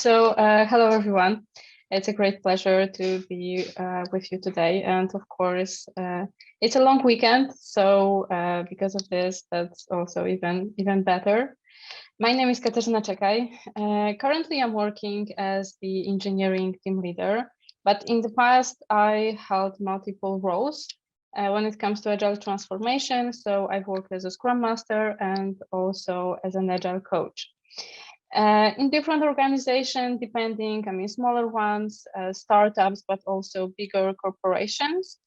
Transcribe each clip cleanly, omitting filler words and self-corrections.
Hello everyone. It's a great pleasure to be with you today. And of course, it's a long weekend. So because of this, that's also even better. My name is Katarzyna Czekaj. Currently, I'm working as the engineering team leader, but in the past, I held multiple roles when it comes to Agile transformation. So I've worked as a Scrum Master and also as an Agile coach. In different organizations, depending, smaller ones, startups, but also bigger corporations.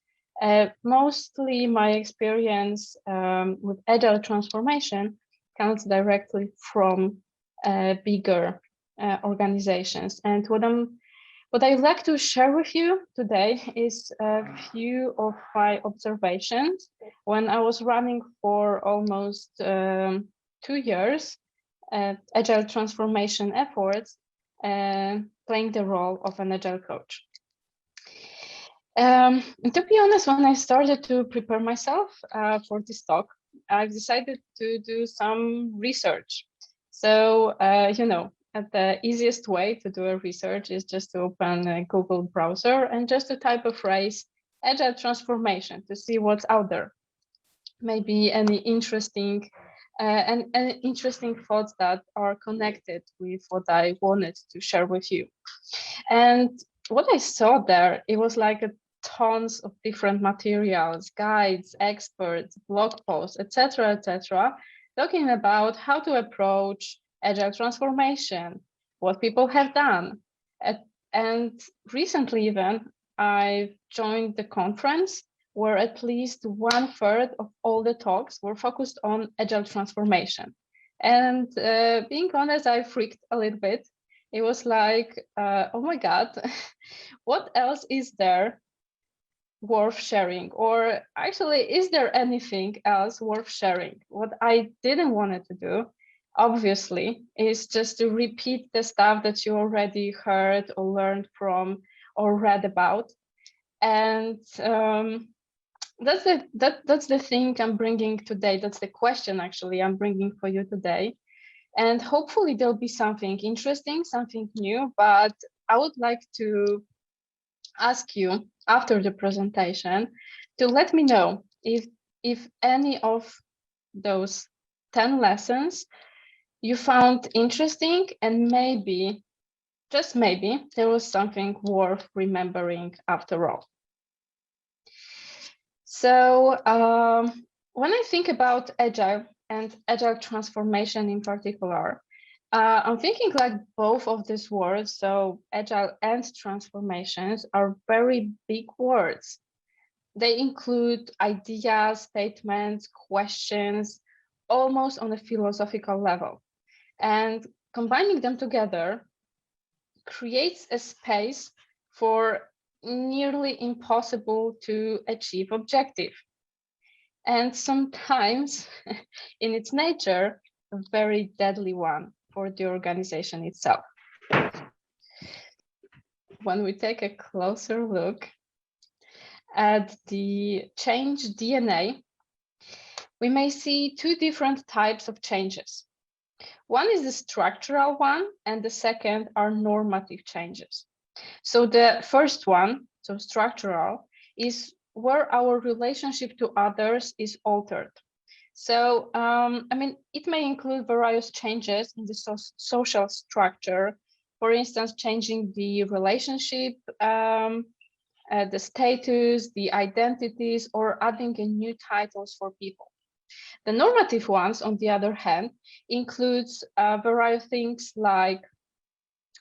Mostly my experience with Agile transformation comes directly from bigger organizations. And what I'd like to share with you today is a few of my observations when I was running for almost 2 years Agile transformation efforts, playing the role of an Agile coach. To be honest, when I started to prepare myself for this talk, I've decided to do some research. So, the easiest way to do a research is just to open a Google browser and just to type a phrase, Agile transformation, to see what's out there. Maybe any interesting and interesting thoughts that are connected with what I wanted to share with you. And what I saw there, it was like tons of different materials, guides, experts, blog posts, etc., talking about how to approach Agile transformation, what people have done. And recently even, I joined the conference where at least 1/3 of all the talks were focused on Agile transformation. And being honest, I freaked a little bit. It was like, oh my God, what else is there worth sharing? Or actually, is there anything else worth sharing? What I didn't want to do, obviously, is just to repeat the stuff that you already heard or learned from or read about. And that's the thing I'm bringing today. That's the question actually I'm bringing for you today. And hopefully there'll be something interesting, something new, but I would like to ask you after the presentation to let me know if any of those 10 lessons you found interesting, and maybe, just maybe, there was something worth remembering after all. So when I think about Agile and Agile transformation in particular, I'm thinking like both of these words, so Agile and transformations, are very big words. They include ideas, statements, questions, almost on a philosophical level. And combining them together creates a space for nearly impossible to achieve objective. And sometimes, in its nature, a very deadly one for the organization itself. When we take a closer look at the change DNA, we may see two different types of changes. One is the structural one, and the second are normative changes. So the first one, so structural, is where our relationship to others is altered. So, it may include various changes in the social structure, for instance, changing the relationship, the status, the identities, or adding new titles for people. The normative ones, on the other hand, includes various things like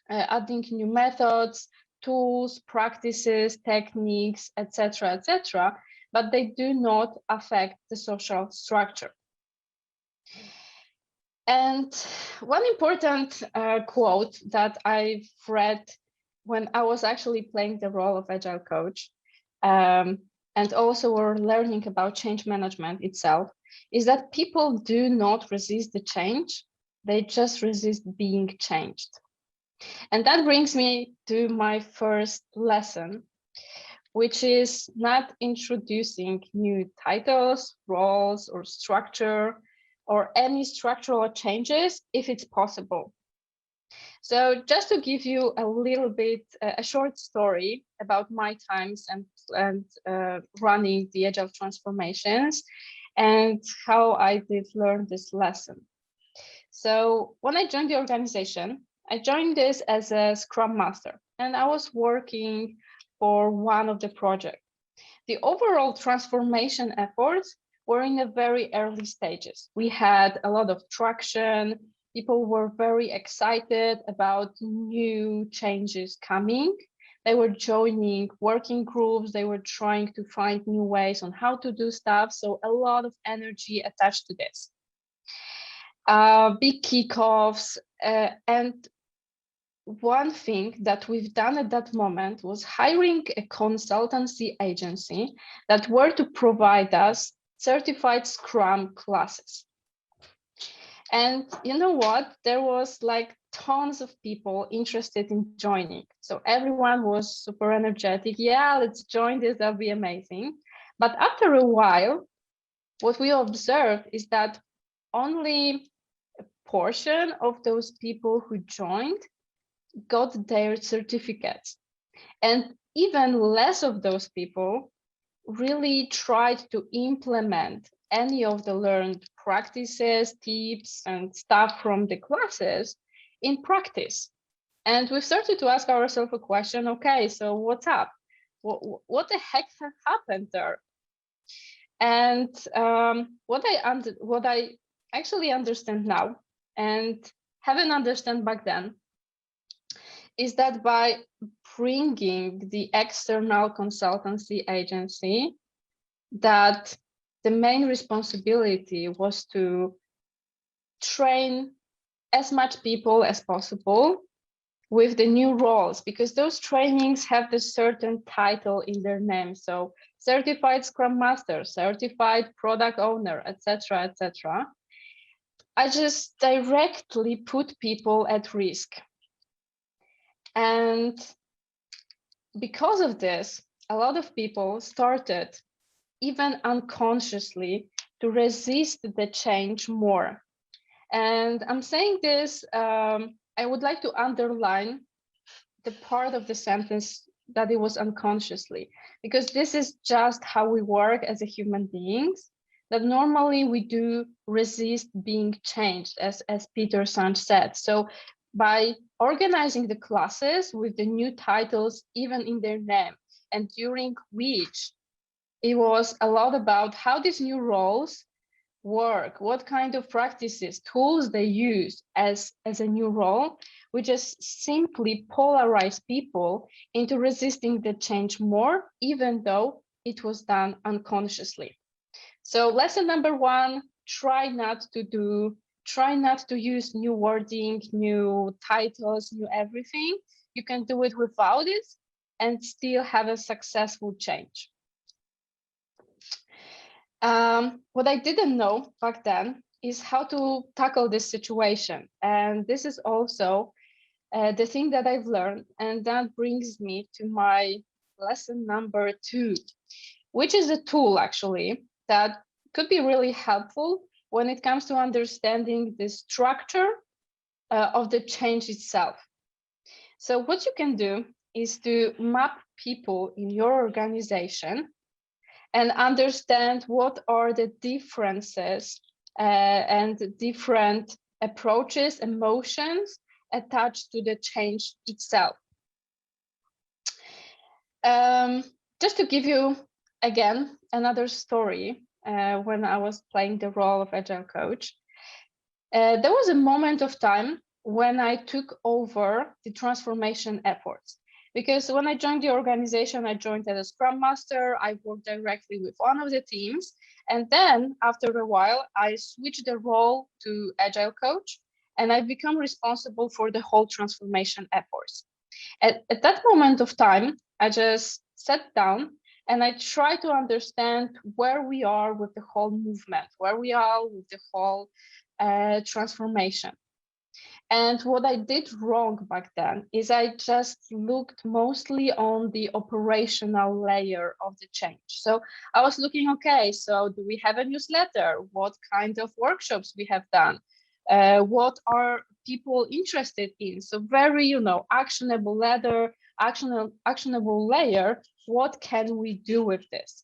adding new methods, tools, practices, techniques, etc., but they do not affect the social structure. And one important quote that I've read when I was actually playing the role of Agile coach, and also were learning about change management itself, is that people do not resist the change, they just resist being changed. And that brings me to my first lesson, which is not introducing new titles, roles, or structure, or any structural changes if it's possible. So just to give you a little bit, a short story about my times and running the Agile transformations and how I did learn this lesson. So when I joined the organization, I joined this as a Scrum Master, and I was working for one of the projects. The overall transformation efforts were in the very early stages. We had a lot of traction. People were very excited about new changes coming. They were joining working groups. They were trying to find new ways on how to do stuff. So a lot of energy attached to this. Big kickoffs, and one thing that we've done at that moment was hiring a consultancy agency that were to provide us certified Scrum classes. And you know what? There was like tons of people interested in joining. So everyone was super energetic. Yeah, let's join this, that'll be amazing. But after a while, what we observed is that only a portion of those people who joined got their certificates. And even less of those people really tried to implement any of the learned practices, tips, and stuff from the classes in practice. And we've started to ask ourselves a question, okay, so what's up? What the heck happened there? And what I actually understand now and haven't understood back then is that by bringing the external consultancy agency, that the main responsibility was to train as much people as possible with the new roles, because those trainings have a certain title in their name. So certified Scrum Master, certified product owner, etc., etc. I just directly put people at risk. And because of this, a lot of people started, even unconsciously, to resist the change more. And I'm saying this, I would like to underline the part of the sentence that it was unconsciously, because this is just how we work as a human beings, that normally we do resist being changed, as Peter Sand said. So by organizing the classes with the new titles, even in their name, and during which it was a lot about how these new roles work, what kind of practices, tools they use as a new role, we just simply polarize people into resisting the change more, even though it was done unconsciously. So lesson number one, try not to use new wording, new titles, new everything. You can do it without it and still have a successful change. What I didn't know back then is how to tackle this situation. And this is also the thing that I've learned. And that brings me to my lesson number 2, which is a tool actually that could be really helpful when it comes to understanding the structure of the change itself. So what you can do is to map people in your organization and understand what are the differences and different approaches, emotions attached to the change itself. Just to give you, again, another story, when I was playing the role of Agile coach, there was a moment of time when I took over the transformation efforts. Because when I joined the organization, I joined as a Scrum Master. I worked directly with one of the teams. And then after a while, I switched the role to Agile Coach, and I've become responsible for the whole transformation efforts. At that moment of time, I just sat down and I tried to understand where we are with the whole movement, where we are with the whole transformation. And what I did wrong back then is I just looked mostly on the operational layer of the change. So I was looking, okay, so do we have a newsletter? What kind of workshops we have done? What are people interested in? So very, actionable layer. What can we do with this?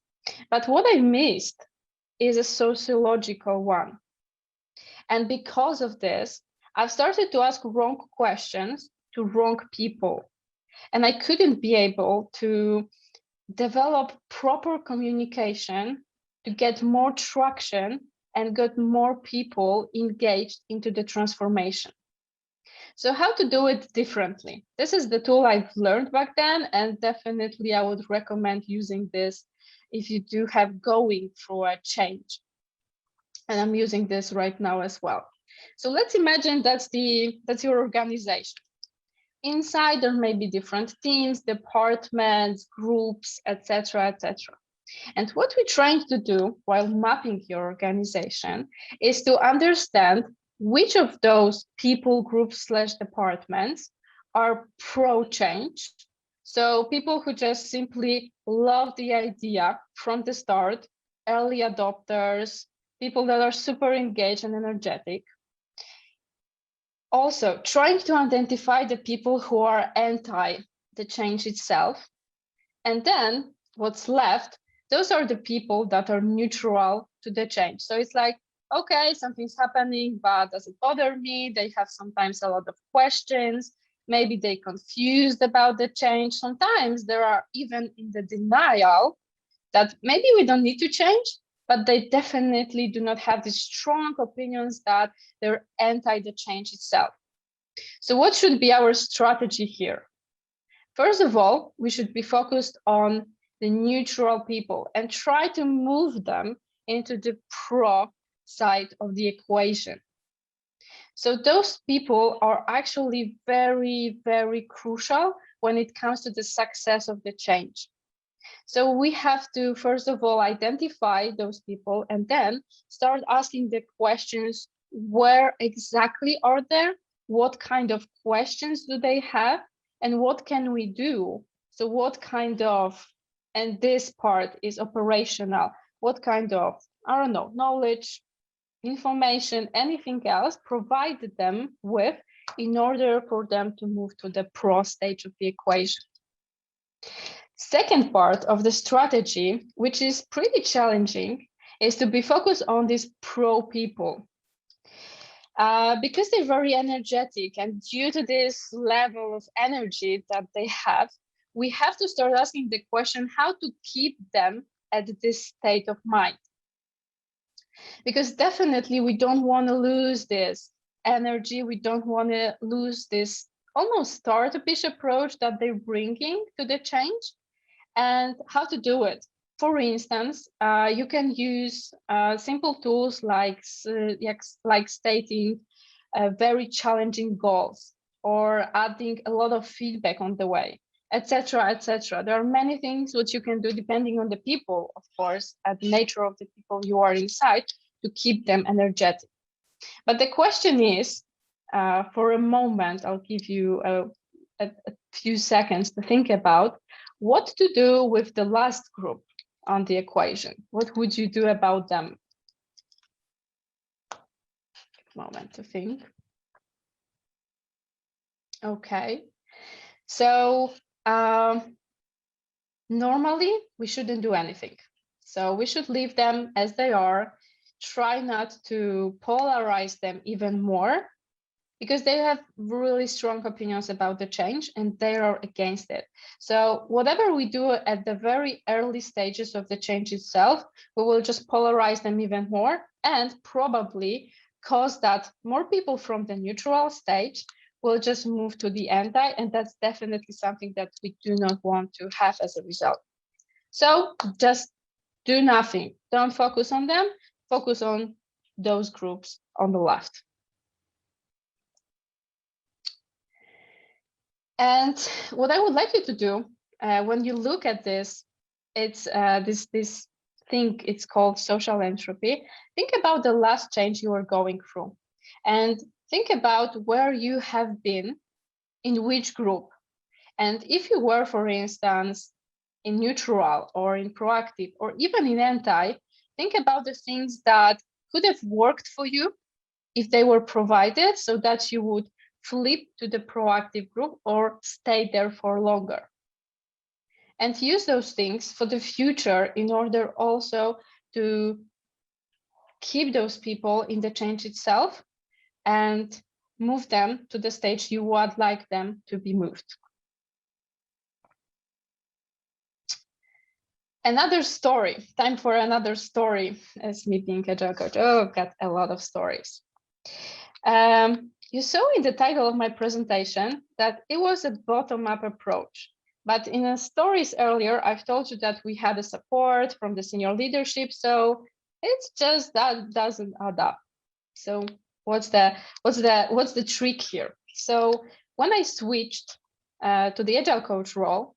But what I missed is a sociological one. And because of this, I've started to ask wrong questions to wrong people. And I couldn't be able to develop proper communication to get more traction and get more people engaged into the transformation. So how to do it differently? This is the tool I've learned back then, and definitely I would recommend using this if you do have going through a change. And I'm using this right now as well. So let's imagine that's your organization. Inside there may be different teams, departments, groups, etc., etc. And what we're trying to do while mapping your organization is to understand which of those people, groups / departments are pro-change. So people who just simply love the idea from the start, early adopters, people that are super engaged and energetic. Also, trying to identify the people who are anti the change itself. And then what's left, those are the people that are neutral to the change. So it's like, okay, something's happening, but does it bother me? They have sometimes a lot of questions. Maybe they're confused about the change. Sometimes there are even in the denial that maybe we don't need to change, but they definitely do not have these strong opinions that they're anti the change itself. So what should be our strategy here? First of all, we should be focused on the neutral people and try to move them into the pro side of the equation. So those people are actually very, very crucial when it comes to the success of the change. So we have to, first of all, identify those people and then start asking the questions, where exactly are they? What kind of questions do they have? And what can we do? So what kind of, and this part is operational, what kind of, I don't know, knowledge, information, anything else provide them with in order for them to move to the pro stage of the equation. Second part of the strategy, which is pretty challenging, is to be focused on these pro people. Because they're very energetic, and due to this level of energy that they have, we have to start asking the question how to keep them at this state of mind. Because definitely we don't want to lose this energy, we don't want to lose this almost startup-ish approach that they're bringing to the change. And how to do it. For instance, you can use simple tools like stating very challenging goals or adding a lot of feedback on the way, etc., etc. There are many things which you can do depending on the people, of course, and the nature of the people you are inside to keep them energetic. But the question is, for a moment, I'll give you a few seconds to think about what to do with the last group on the equation. What would you do about them? Moment to think. Okay, so normally we shouldn't do anything. So we should leave them as they are, try not to polarize them even more, because they have really strong opinions about the change and they are against it. So whatever we do at the very early stages of the change itself, we will just polarize them even more and probably cause that more people from the neutral stage will just move to the anti, and that's definitely something that we do not want to have as a result. So just do nothing. Don't focus on them, focus on those groups on the left. And what I would like you to do when you look at this, it's this thing, it's called social entropy. Think about the last change you are going through and think about where you have been, in which group. And if you were, for instance, in neutral or in proactive or even in anti, think about the things that could have worked for you if they were provided, so that you would flip to the proactive group or stay there for longer. And use those things for the future in order also to keep those people in the change itself and move them to the stage you would like them to be moved. Another story, time for another story as me being Agile coach. Oh, I've got a lot of stories. You saw in the title of my presentation that it was a bottom-up approach. But in the stories earlier, I've told you that we had a support from the senior leadership. So it's just that doesn't add up. So what's the trick here? So when I switched to the Agile coach role,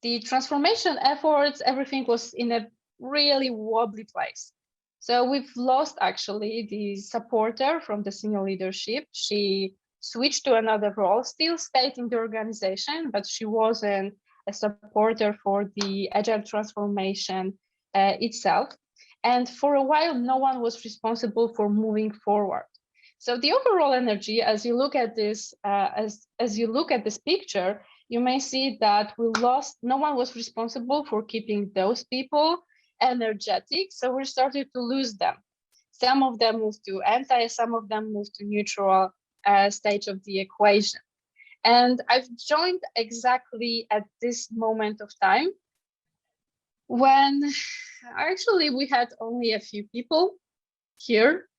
the transformation efforts, everything was in a really wobbly place. So we've lost actually the supporter from the senior leadership. She switched to another role, still stayed in the organization, but she wasn't a supporter for the Agile transformation itself. And for a while, no one was responsible for moving forward. So the overall energy, as you look at this, as you look at this picture, you may see that we lost, no one was responsible for keeping those people energetic. So we started to lose them. Some of them moved to anti, some of them moved to neutral stage of the equation. And I've joined exactly at this moment of time when actually we had only a few people here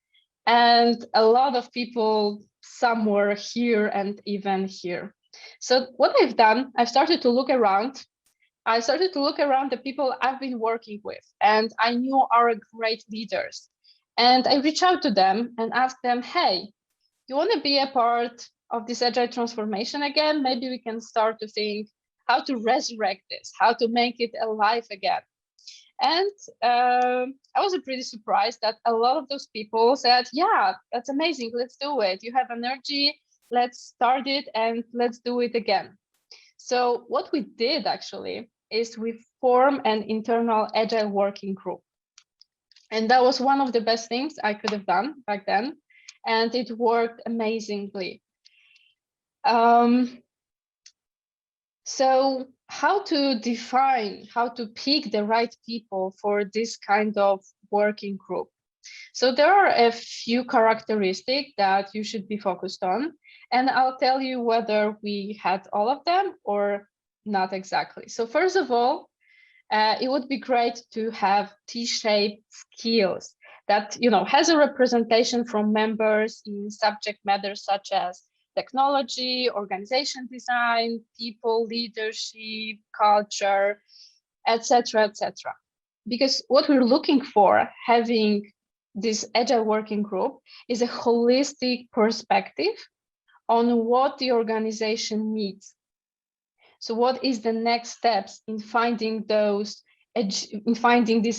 and a lot of people somewhere here and even here. So what I've done, I've started to look around. I started to look around the people I've been working with and I knew are great leaders. And I reached out to them and asked them, hey, you want to be a part of this Agile transformation again? Maybe we can start to think how to resurrect this, how to make it alive again. And I was pretty surprised that a lot of those people said, yeah, that's amazing, let's do it. You have energy, let's start it and let's do it again. So what we did actually is we formed an internal Agile Working Group. And that was one of the best things I could have done back then. And it worked amazingly. So how to define, how to pick the right people for this kind of working group? So there are a few characteristics that you should be focused on, and I'll tell you whether we had all of them or not exactly. So first of all, it would be great to have T-shaped skills that, you know, has a representation from members in subject matters such as technology, organization design, people, leadership, culture, etc., etc. Because what we're looking for, having this Agile Working Group, is a holistic perspective on what the organization needs. So what is the next steps in finding this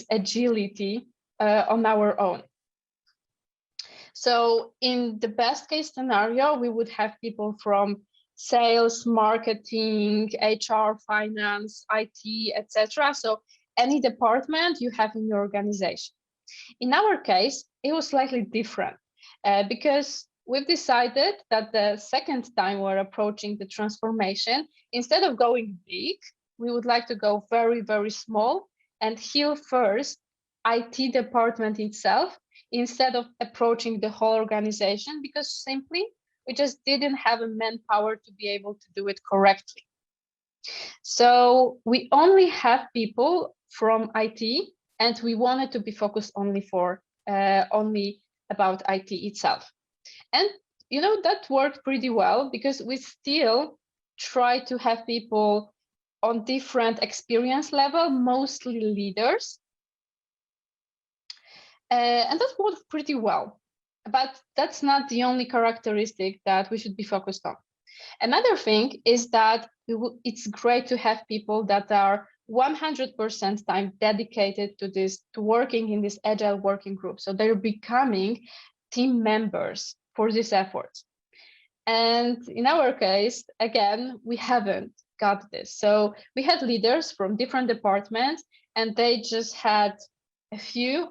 agility on our own? So in the best case scenario, we would have people from sales, marketing, HR, finance, IT, etc. So any department you have in your organization. In our case, it was slightly different because we've decided that the second time we're approaching the transformation, instead of going big, we would like to go very, very small and heal first IT department itself instead of approaching the whole organization, because simply we just didn't have a manpower to be able to do it correctly. So we only have people from IT, and we wanted to be focused only about IT itself. And you know, that worked pretty well because we still try to have people on different experience level, mostly leaders. And that worked pretty well, but that's not the only characteristic that we should be focused on. Another thing is that it's great to have people that are 100% time dedicated to working in this Agile Working Group. So they're becoming team members for this effort. And in our case, again, we haven't got this. So we had leaders from different departments, and they just had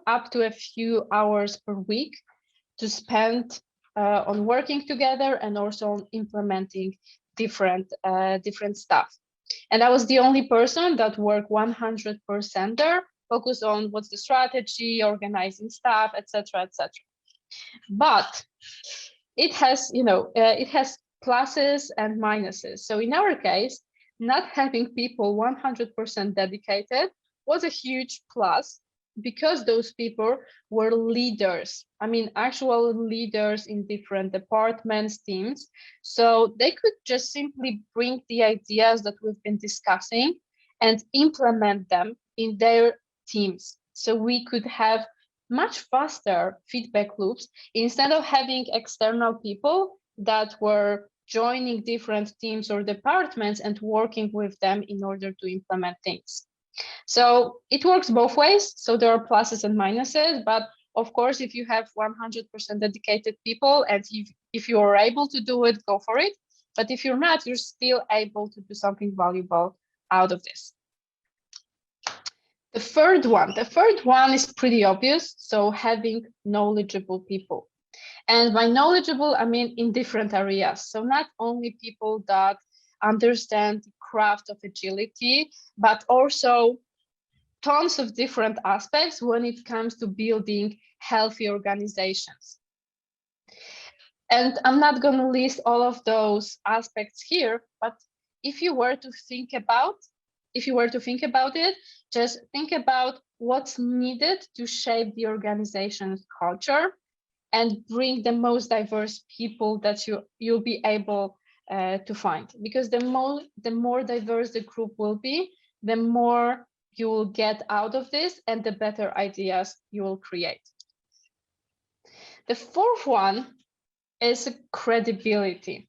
up to a few hours per week to spend on working together and also on implementing different stuff. And I was the only person that worked 100% there, focused on what's the strategy, organizing stuff, etc., etc. But it has, it has pluses and minuses. So in our case, not having people 100% dedicated was a huge plus, because those people were leaders. I mean, actual leaders in different departments, teams. So they could just simply bring the ideas that we've been discussing and implement them in their teams. So we could have much faster feedback loops instead of having external people that were joining different teams or departments and working with them in order to implement things. So it works both ways. So there are pluses and minuses, but of course, if you have 100% dedicated people and if you are able to do it, go for it. But if you're not, you're still able to do something valuable out of this. The third one is pretty obvious. So having knowledgeable people. And by knowledgeable, I mean in different areas. So not only people that understand the craft of agility, but also tons of different aspects when it comes to building healthy organizations. And I'm not going to list all of those aspects here, but if you were to think about it, just think about what's needed to shape the organization's culture and bring the most diverse people that you'll be able to find. Because the more diverse the group will be, the more you will get out of this and the better ideas you will create. The fourth one is credibility.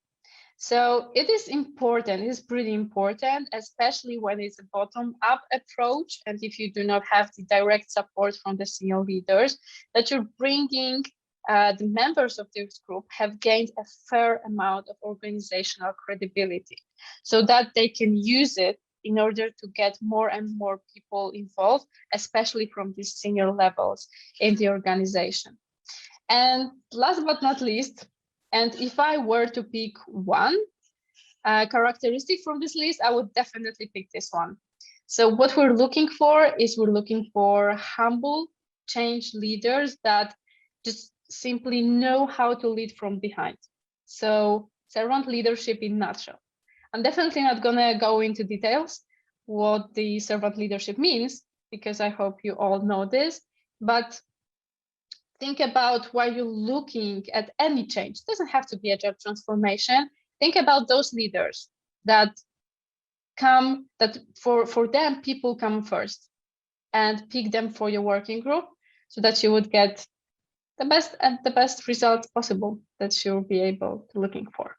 So it is important, it is pretty important, especially when it's a bottom-up approach. And if you do not have the direct support from the senior leaders, that you're bringing the members of this group have gained a fair amount of organizational credibility so that they can use it in order to get more and more people involved, especially from these senior levels in the organization. And last but not least, and if I were to pick one characteristic from this list, I would definitely pick this one. So what we're looking for is humble change leaders that just simply know how to lead from behind. So servant leadership in a nutshell. I'm definitely not going to go into details what the servant leadership means, because I hope you all know this, but think about why you're looking at any change. It doesn't have to be agile transformation. Think about those leaders that for them, people come first, and pick them for your working group so that you would get the best results possible that you'll be able to looking for.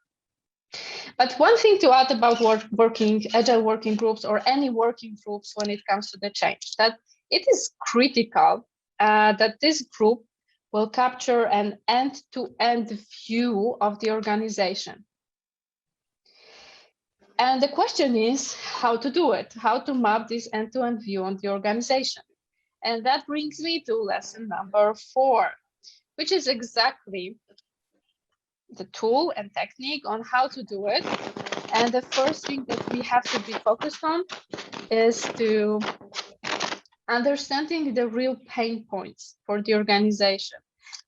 But one thing to add about agile working groups or any working groups when it comes to the change, that it is critical that this group will capture an end-to-end view of the organization. And the question is how to do it, how to map this end-to-end view on the organization. And that brings me to lesson number 4, which is exactly the tool and technique on how to do it. And the first thing that we have to be focused on is to understanding the real pain points for the organization.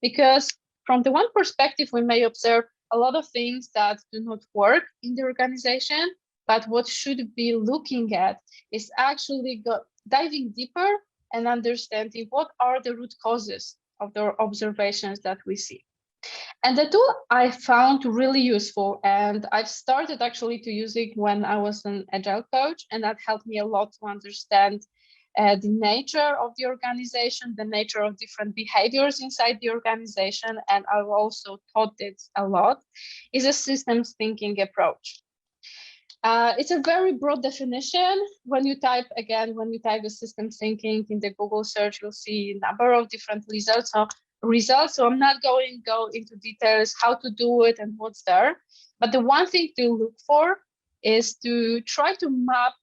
Because from the one perspective, we may observe a lot of things that do not work in the organization, but what should be looking at is actually diving deeper and understanding what are the root causes of the observations that we see. And the tool I found really useful, and I've started actually to use it when I was an agile coach, and that helped me a lot to understand the nature of the organization, the nature of different behaviors inside the organization, and I've also taught it a lot, is a systems thinking approach. It's a very broad definition. When you type the systems thinking in the Google search, you'll see a number of different results. So I'm not going to go into details how to do it and what's there. But the one thing to look for is to try to map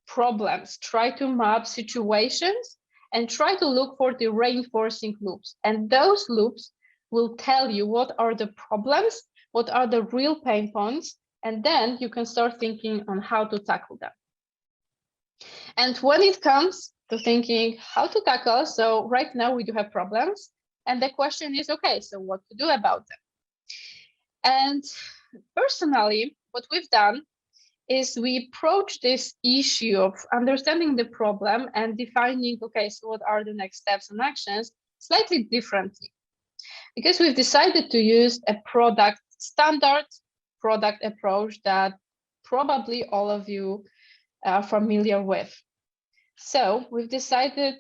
problems, try to map situations, and try to look for the reinforcing loops. And those loops will tell you what are the problems, what are the real pain points, and then you can start thinking on how to tackle them. And when it comes to thinking how to tackle, so right now we do have problems, and the question is, okay, so what to do about them? And personally, what we've done is we approach this issue of understanding the problem and defining, okay, so what are the next steps and actions slightly differently. Because we've decided to use a standard product approach that probably all of you are familiar with. So we've decided,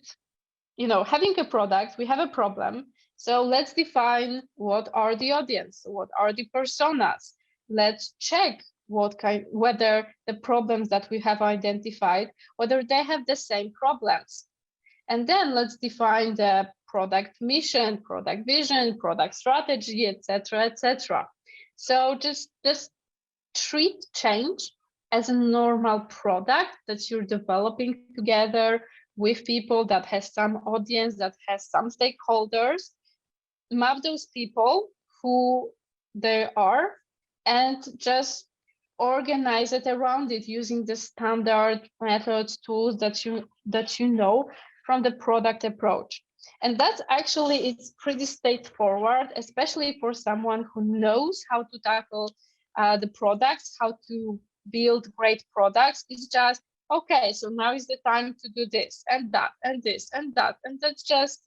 having a product, we have a problem. So let's define what are the audience, what are the personas. Let's check whether the problems that we have identified, whether they have the same problems. And then let's define the product mission, product vision, product strategy, etc., etc. So just treat change as a normal product that you're developing together with people that has some audience, that has some stakeholders. Map those people who they are and just organize it around it using the standard methods, tools that you know from the product approach. And that's actually, it's pretty straightforward, especially for someone who knows how to tackle the products, how to build great products. It's just, okay, so now is the time to do this and that and this and that. And that's just,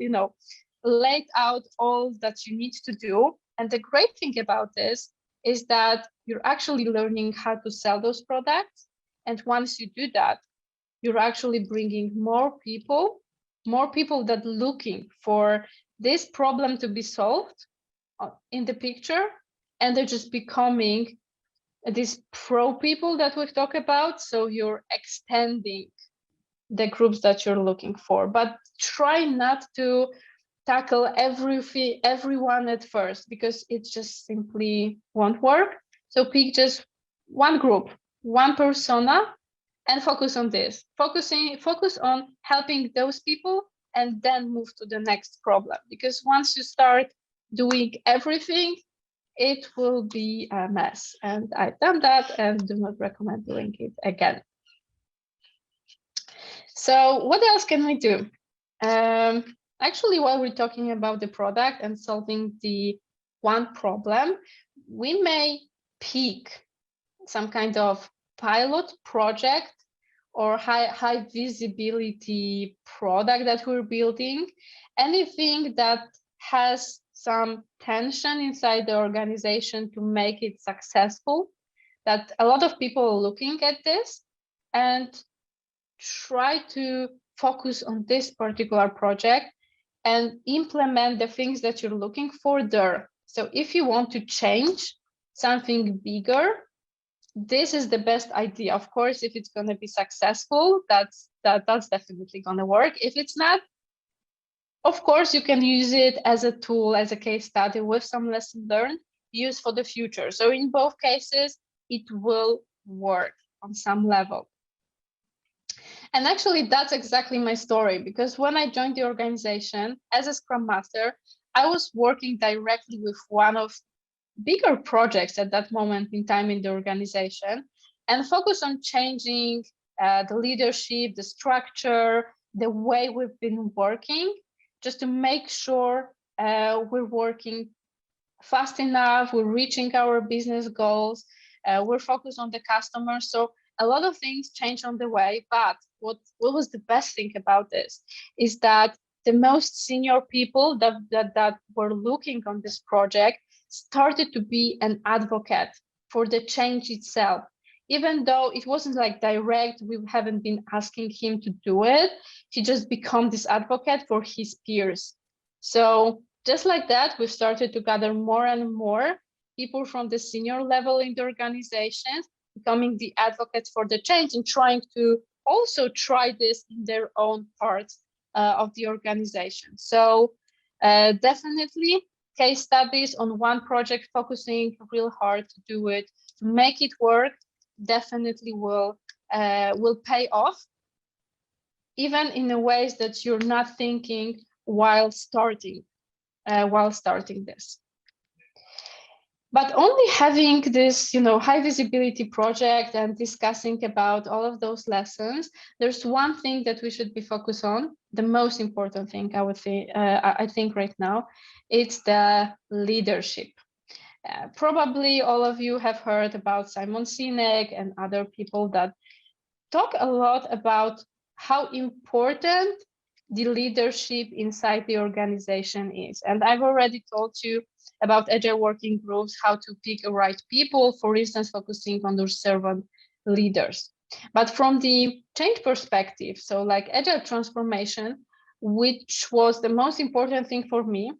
laid out all that you need to do. And the great thing about this is that you're actually learning how to sell those products. And once you do that, you're actually bringing more people that looking for this problem to be solved in the picture. And they're just becoming these pro people that we've talked about. So you're extending the groups that you're looking for, but try not to tackle everyone at first, because it just simply won't work. So pick just one group, one persona, and focus on this. Focus on helping those people, and then move to the next problem. Because once you start doing everything, it will be a mess. And I've done that and do not recommend doing it again. So what else can we do? Actually, while we're talking about the product and solving the one problem, we may pick some kind of pilot project or high visibility product that we're building, anything that has some tension inside the organization to make it successful, that a lot of people are looking at this, and try to focus on this particular project and implement the things that you're looking for there. So if you want to change something bigger, this is the best idea. Of course, if it's going to be successful, that's definitely going to work. If it's not, of course, you can use it as a tool, as a case study with some lesson learned, use for the future. So in both cases, it will work on some level. And actually, that's exactly my story, because when I joined the organization as a Scrum Master, I was working directly with one of bigger projects at that moment in time in the organization, and focus on changing the leadership, the structure, the way we've been working, just to make sure we're working fast enough, we're reaching our business goals, we're focused on the customer. So a lot of things change on the way, but what was the best thing about this is that the most senior people that were looking on this project started to be an advocate for the change itself. Even though it wasn't like direct, we haven't been asking him to do it, he just became this advocate for his peers. So just like that, we started to gather more and more people from the senior level in the organization, becoming the advocates for the change and trying to also try this in their own parts of the organization. So definitely case studies on one project, focusing real hard to do it, to make it work, definitely will pay off, even in the ways that you're not thinking while starting. while starting this. But only having this, high visibility project and discussing about all of those lessons, there's one thing that we should be focused on. The most important thing I would say, I think right now, it's the leadership. Probably all of you have heard about Simon Sinek and other people that talk a lot about how important the leadership inside the organization is. And I've already told you about Agile Working Groups, how to pick the right people, for instance, focusing on those servant leaders. But from the change perspective, so like Agile Transformation, which was the most important thing for me,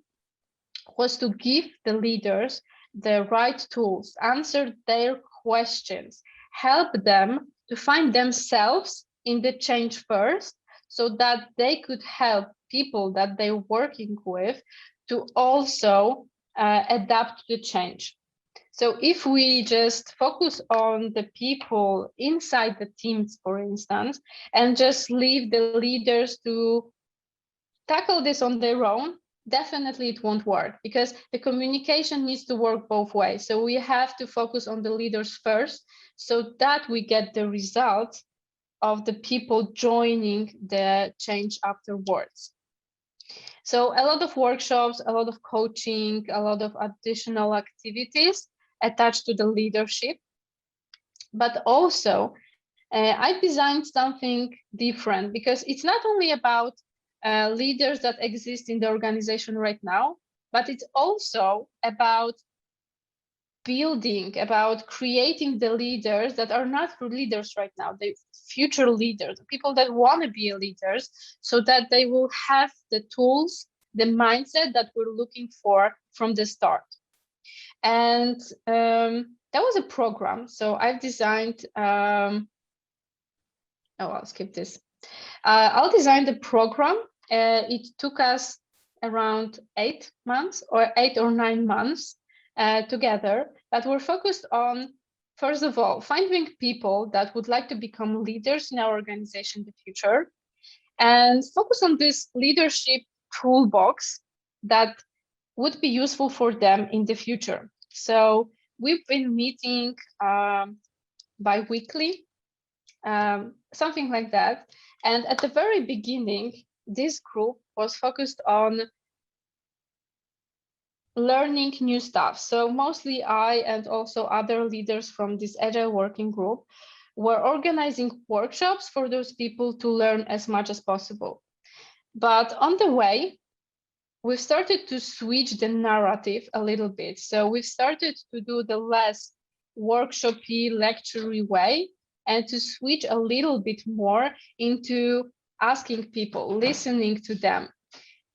was to give the leaders the right tools, answer their questions, help them to find themselves in the change first, so that they could help people that they're working with to also adapt to change. So if we just focus on the people inside the teams, for instance, and just leave the leaders to tackle this on their own, definitely it won't work, because the communication needs to work both ways. So we have to focus on the leaders first, so that we get the results of the people joining the change afterwards. So a lot of workshops, a lot of coaching, a lot of additional activities attached to the leadership. But also, I designed something different, because it's not only about leaders that exist in the organization right now, but it's also about building, about creating the leaders that are not leaders right now, the future leaders, people that want to be leaders, so that they will have the tools, the mindset that we're looking for from the start. And that was a program. So I've designed, I'll skip this. I'll design the program. It took us around 8 months or 8 or 9 months together, but we're focused on, first of all, finding people that would like to become leaders in our organization in the future, and focus on this leadership toolbox that would be useful for them in the future. So we've been meeting bi-weekly, something like that. And at the very beginning, this group was focused on learning new stuff. So mostly I and also other leaders from this Agile Working Group were organizing workshops for those people to learn as much as possible. But on the way, we've started to switch the narrative a little bit. So we've started to do the less workshopy, lecture-y way, and to switch a little bit more into asking people, listening to them,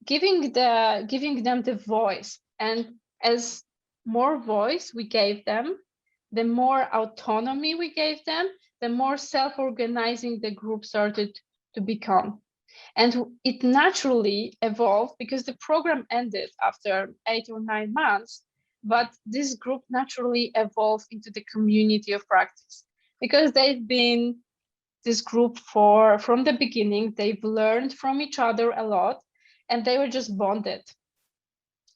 giving them the voice. And as more voice we gave them, the more autonomy we gave them, the more self-organizing the group started to become. And it naturally evolved, because the program ended after 8 or 9 months, but this group naturally evolved into the community of practice, because they've been this group from the beginning. They've learned from each other a lot, and they were just bonded.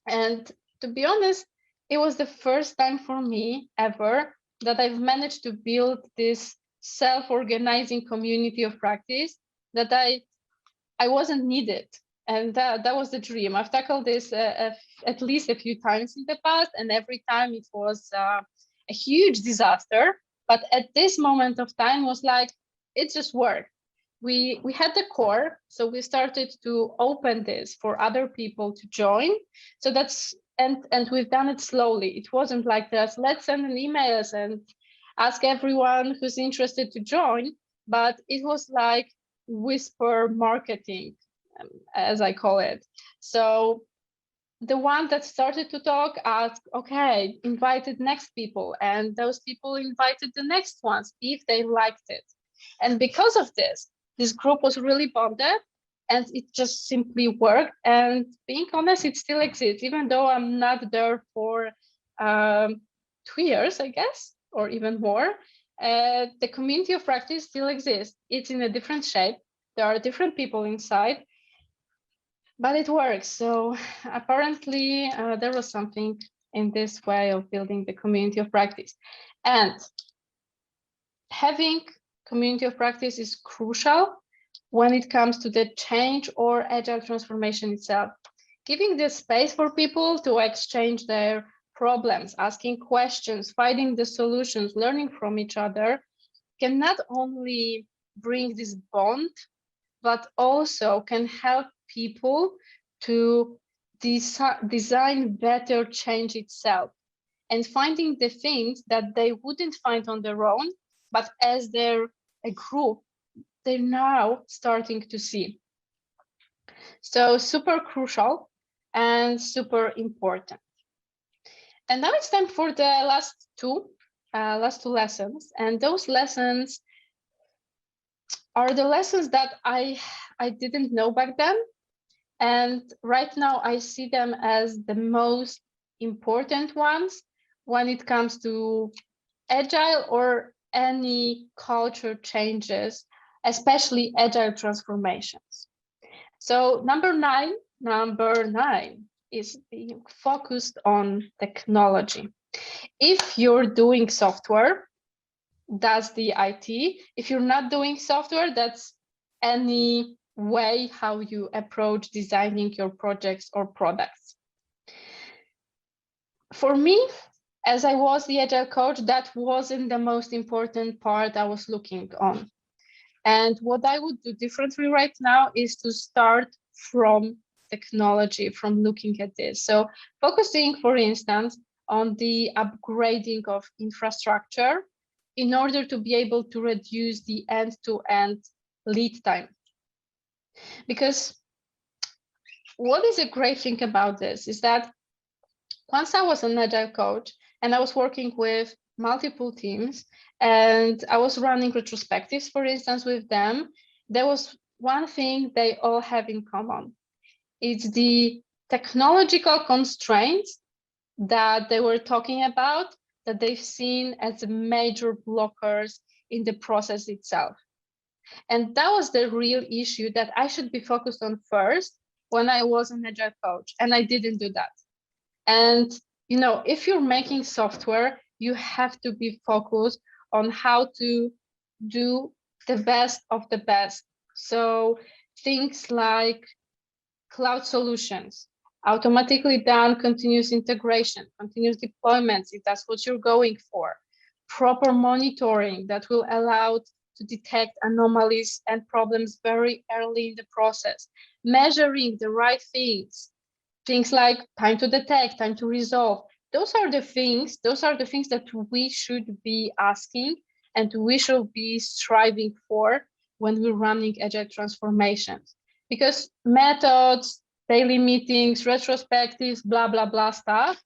And to be honest, it was the first time for me ever that I've managed to build this self-organizing community of practice that I wasn't needed. And that was the dream. I've tackled this at least a few times in the past, and every time it was a huge disaster. But at this moment of time was like, it just worked. We had the core, so we started to open this for other people to join. So that's, and we've done it slowly. It wasn't like this, let's send an emails and ask everyone who's interested to join, but it was like whisper marketing, as I call it. So the one that started to talk asked, okay, invited next people, and those people invited the next ones if they liked it. And because of this group was really bonded, and it just simply worked. And being honest, it still exists, even though I'm not there for 2 years, I guess, or even more. The community of practice still exists. It's in a different shape. There are different people inside, but it works. So apparently there was something in this way of building the community of practice. And having community of practice is crucial when it comes to the change or agile transformation itself. Giving the space for people to exchange their problems, asking questions, finding the solutions, learning from each other can not only bring this bond, but also can help people to design better change itself and finding the things that they wouldn't find on their own, but as they're a group, they're now starting to see. So super crucial and super important. And now it's time for the last two lessons. And those lessons are the lessons that I didn't know back then. And right now I see them as the most important ones when it comes to agile or any culture changes, especially agile transformations. So number nine is being focused on technology. If you're doing software, that's the IT. If you're not doing software, that's any way how you approach designing your projects or products. For me, as I was the agile coach, that wasn't the most important part I was looking on. And what I would do differently right now is to start from technology, from looking at this. So focusing, for instance, on the upgrading of infrastructure in order to be able to reduce the end-to-end lead time. Because what is a great thing about this is that once I was an agile coach and I was working with multiple teams and I was running retrospectives, for instance, with them, there was one thing they all have in common. It's the technological constraints that they were talking about that they've seen as major blockers in the process itself. And that was the real issue that I should be focused on first when I was an agile coach, and I didn't do that. And you know, if you're making software, you have to be focused on how to do the best of the best. So things like cloud solutions, automatically done continuous integration, continuous deployments, if that's what you're going for, proper monitoring that will allow to detect anomalies and problems very early in the process, measuring the right things like time to detect, time to resolve. Those are the things that we should be asking and we should be striving for when we're running agile transformations. Because methods, daily meetings, retrospectives, blah, blah, blah stuff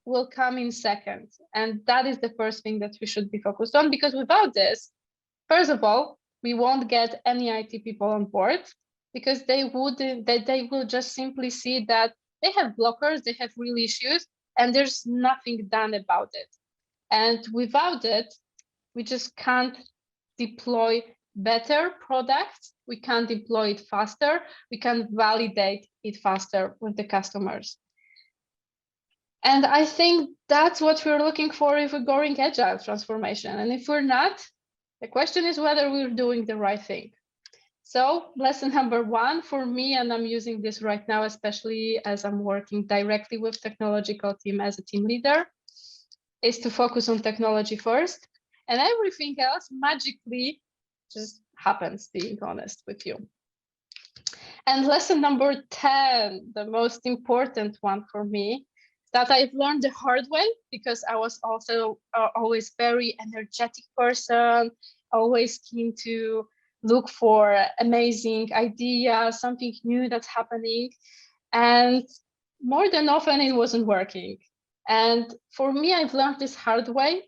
will come in second. And that is the first thing that we should be focused on, because without this, first of all, we won't get any IT people on board because they will just simply see that they have blockers, they have real issues, and there's nothing done about it. And without it, we just can't deploy better products, we can deploy it faster, we can validate it faster with the customers. And I think that's what we're looking for if we're going agile transformation. And if we're not, the question is whether we're doing the right thing. So lesson number one for me, and I'm using this right now, especially as I'm working directly with technological team as a team leader, is to focus on technology first, and everything else magically just happens, being honest with you. And lesson number 10, the most important one for me, that I've learned the hard way, because I was also always very energetic person, always keen to look for amazing ideas, something new that's happening. And more than often it wasn't working. And for me, I've learned this hard way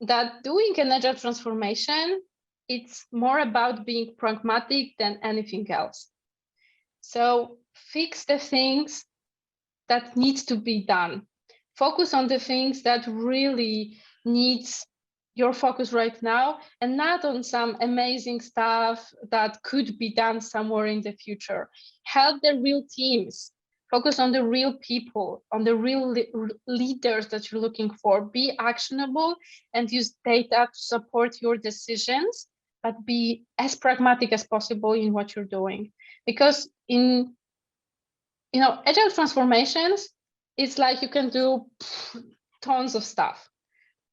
that doing an agile transformation, it's more about being pragmatic than anything else. So fix the things that needs to be done. Focus on the things that really needs your focus right now, and not on some amazing stuff that could be done somewhere in the future. Help the real teams. Focus on the real people, on the real leaders that you're looking for. Be actionable and use data to support your decisions, but be as pragmatic as possible in what you're doing. Because in agile transformations, it's like you can do tons of stuff,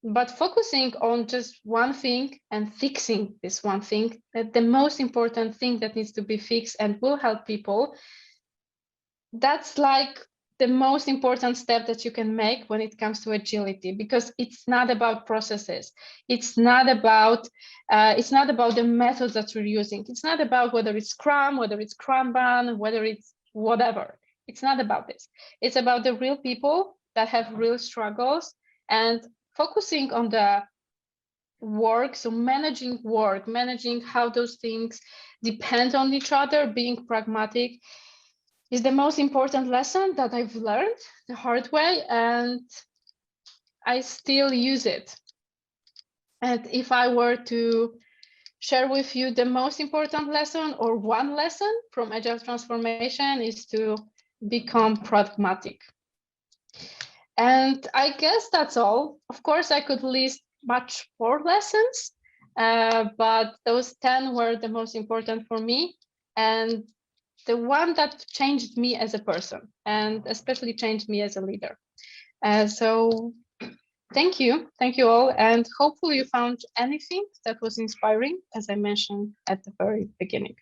but focusing on just one thing and fixing this one thing, the most important thing that needs to be fixed and will help people, that's like the most important step that you can make when it comes to agility, because it's not about processes. It's not about the methods that you're using. It's not about whether it's Scrum, whether it's Kanban, whether it's whatever. It's not about this. It's about the real people that have real struggles, and focusing on the work, so managing work, managing how those things depend on each other, being pragmatic, is the most important lesson that I've learned the hard way, and I still use it. And if I were to share with you the most important lesson, or one lesson from Agile Transformation, is to become pragmatic. And I guess that's all. Of course, I could list much more lessons, but those 10 were the most important for me, and the one that changed me as a person, and especially changed me as a leader. So thank you all, and hopefully you found anything that was inspiring, as I mentioned at the very beginning.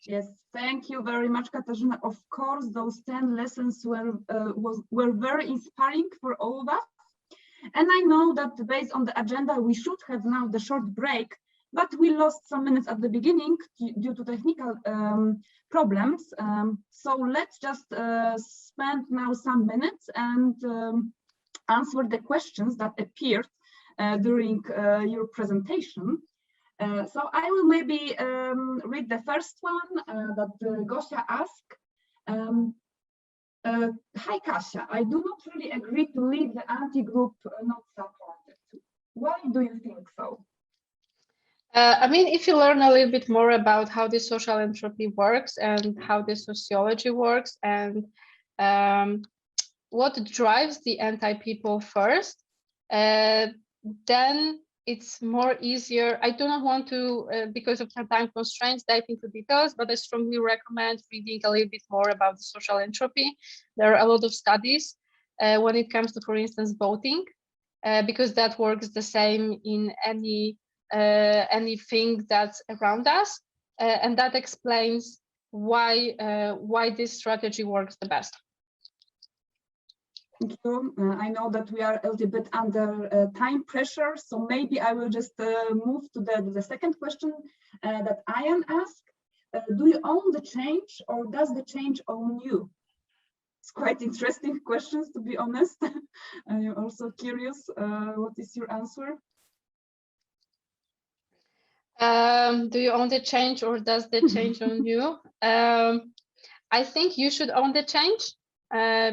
Yes, thank you very much, Katarzyna. Of course, those 10 lessons were very inspiring for all of us. And I know that based on the agenda, we should have now the short break, but we lost some minutes at the beginning due to technical problems. So let's just spend now some minutes and answer the questions that appeared during your presentation. So I will maybe read the first one that Gosia asked. Hi, Kasia, I do not really agree to leave the anti-group not supported. Why do you think so? I mean, if you learn a little bit more about how the social entropy works and how the sociology works, and what drives the anti-people first, then it's more easier. I do not want to, because of time constraints, dive into details, but I strongly recommend reading a little bit more about the social entropy. There are a lot of studies when it comes to, for instance, voting, because that works the same in anything that's around us, and that explains why this strategy works the best. Thank you. I know that we are a little bit under time pressure, so maybe I will just move to the second question that Ian asked. Do you own the change, or does the change own you? It's quite interesting questions, to be honest. I'm also curious, what is your answer? Do you own the change, or does the change own you? I think you should own the change,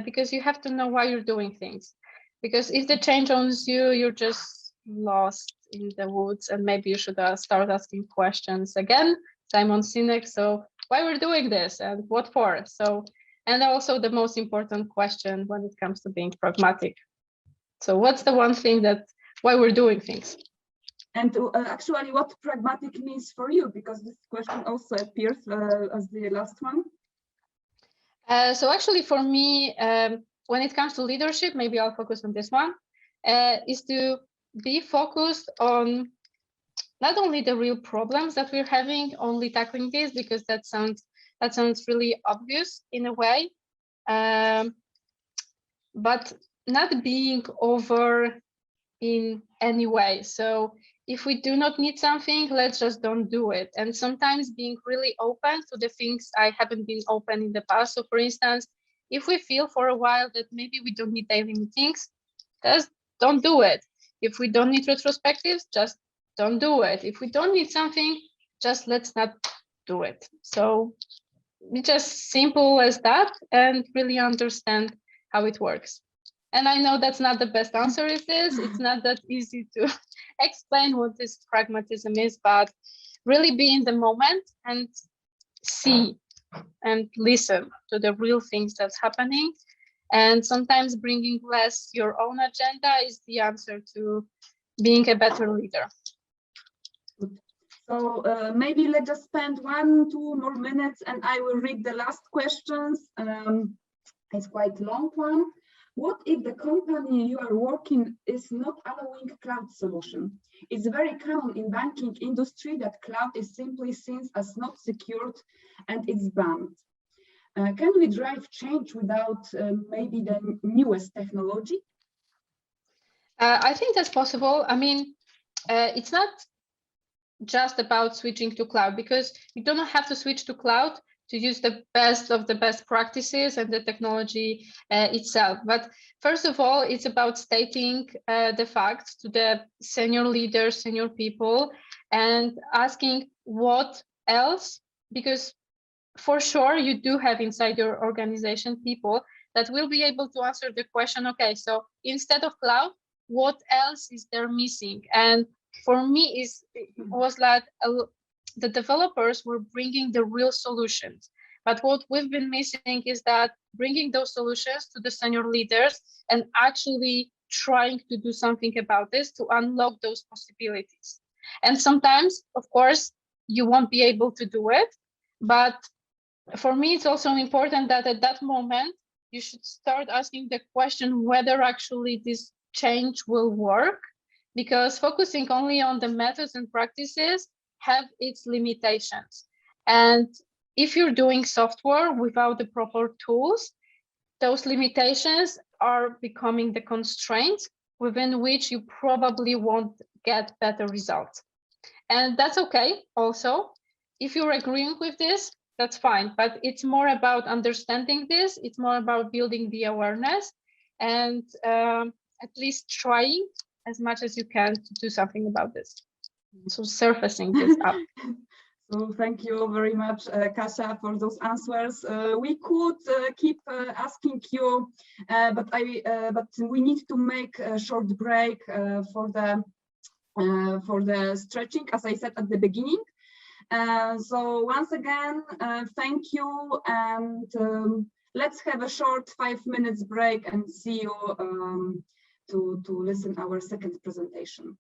because you have to know why you're doing things. Because if the change owns you, you're just lost in the woods, and maybe you should start asking questions again. Simon Sinek, so why we're doing this and what for? So, and also the most important question when it comes to being pragmatic. So what's the one thing why we're doing things? And actually, what pragmatic means for you, because this question also appears as the last one. So actually, for me, when it comes to leadership, maybe I'll focus on this one, is to be focused on not only the real problems that we're having, only tackling this, because that sounds really obvious in a way, but not being over in any way. So if we do not need something, let's just don't do it. And sometimes being really open to the things I haven't been open in the past. So for instance, if we feel for a while that maybe we don't need daily meetings, just don't do it. If we don't need retrospectives, just don't do it. If we don't need something, just let's not do it. So it's just simple as that, and really understand how it works. And I know that's not the best answer is this. It's not that easy to explain what this pragmatism is, but really be in the moment and see and listen to the real things that's happening. And sometimes bringing less your own agenda is the answer to being a better leader. So maybe let's just spend 1-2 more minutes and I will read the last questions. It's quite a long one. What if the company you are working is not allowing cloud solution? It's very common in banking industry that cloud is simply seen as not secured and it's banned. Can we drive change without maybe the newest technology? I think that's possible. I mean, it's not just about switching to cloud, because you don't have to switch to cloud to use the best of the best practices and the technology itself. But first of all, it's about stating the facts to the senior leaders, senior people, and asking what else, because for sure you do have inside your organization people that will be able to answer the question, okay, so instead of cloud, what else is there missing? And for me, it was like the developers were bringing the real solutions. But what we've been missing is that bringing those solutions to the senior leaders and actually trying to do something about this to unlock those possibilities. And sometimes, of course, you won't be able to do it. But for me, it's also important that at that moment, you should start asking the question whether actually this change will work, because focusing only on the methods and practices have its limitations. And if you're doing software without the proper tools, those limitations are becoming the constraints within which you probably won't get better results. And that's okay also. If you're agreeing with this, that's fine, but it's more about understanding this. It's more about building the awareness and at least trying as much as you can to do something about this. So surfacing this up. So thank you very much, Kasia, for those answers. We could keep asking you, but we need to make a short break for the stretching, as I said at the beginning. So once again, thank you, and let's have a short 5 minutes break and see you to listen our second presentation.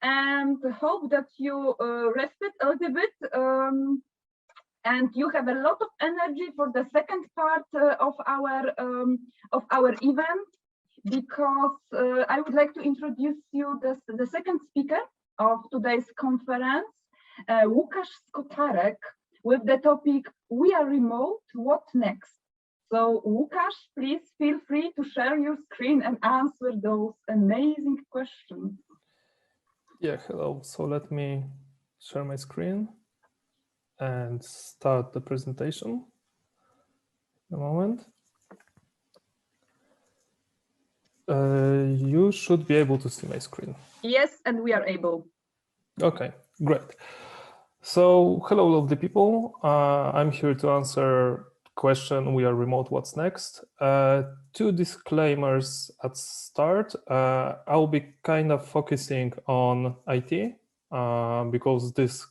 And hope that you rested a little bit and you have a lot of energy for the second part of our event, because I would like to introduce you the second speaker of today's conference, Łukasz Skotarek, with the topic "We are remote, what next?" So Łukasz, please feel free to share your screen and answer those amazing questions. Yeah, hello. So let me share my screen and start the presentation. A moment. You should be able to see my screen. Yes, and we are able. Okay, great. So hello, lovely people. I'm here to answer question, we are remote, what's next? 2 disclaimers at start. I'll be kind of focusing on IT because this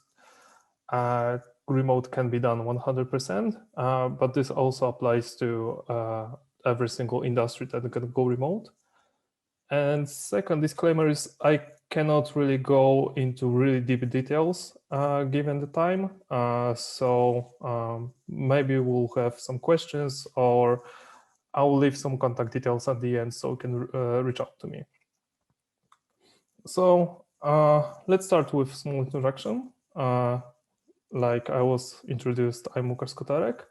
remote can be done 100%, but this also applies to every single industry that can go remote. And second disclaimer is I cannot really go into really deep details given the time. So maybe we'll have some questions, or I'll leave some contact details at the end so you can reach out to me. So let's start with a small introduction. Like I was introduced, I'm Łukasz Skotarek.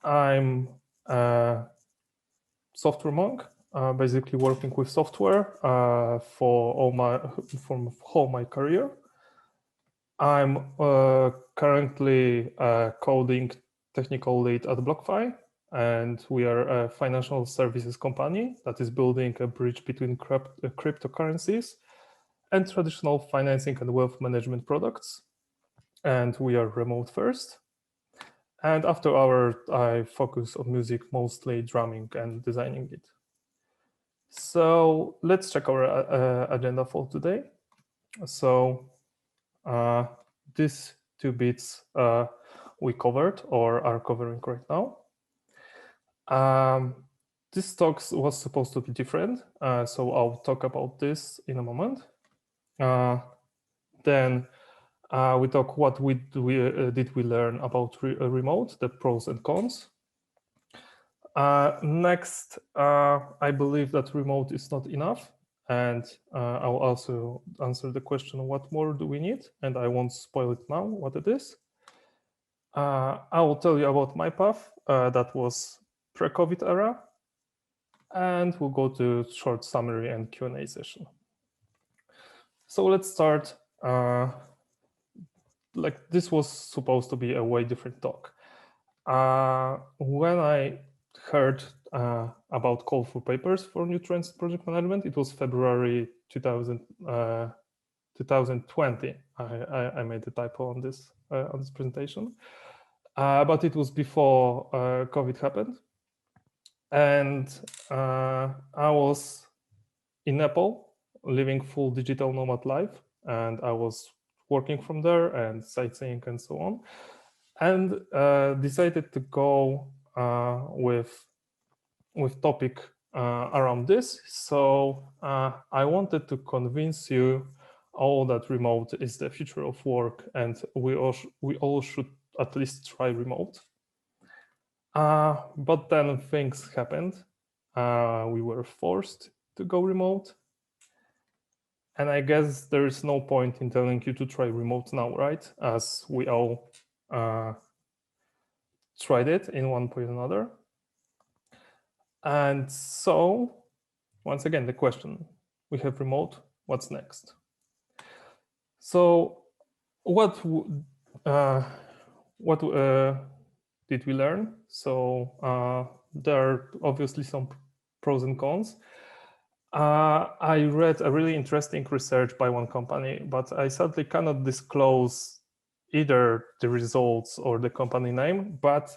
I'm a software monk. Basically working with software for all my career. I'm currently a coding technical lead at BlockFi, and we are a financial services company that is building a bridge between cryptocurrencies and traditional financing and wealth management products. And we are remote first. And after hour, I focus on music, mostly drumming and designing it. So let's check our agenda for today. So these 2 bits we covered or are covering right now. This talk was supposed to be different, so I'll talk about this in a moment. Then we talk what did we learn about remote, the pros and cons. Next, I believe that remote is not enough, and I'll also answer the question, what more do we need? And I won't spoil it now, what it is. I will tell you about my path. That was pre-COVID era, and we'll go to short summary and Q&A session. So let's start. Like this was supposed to be a way different talk. When I heard about call for papers for new trends project management, it was February 2020. I made a typo on this presentation, but it was before COVID happened. And I was in Nepal, living full digital nomad life, and I was working from there and sightseeing and so on, and decided to go with topic around this. So I wanted to convince you all that remote is the future of work, and we all should at least try remote. But then things happened. We were forced to go remote. And I guess there is no point in telling you to try remote now, right? As we all tried it in one point or another. And so, once again, the question, we have remote, what's next? So what did we learn? So there are obviously some pros and cons. I read a really interesting research by one company, but I sadly cannot disclose either the results or the company name, but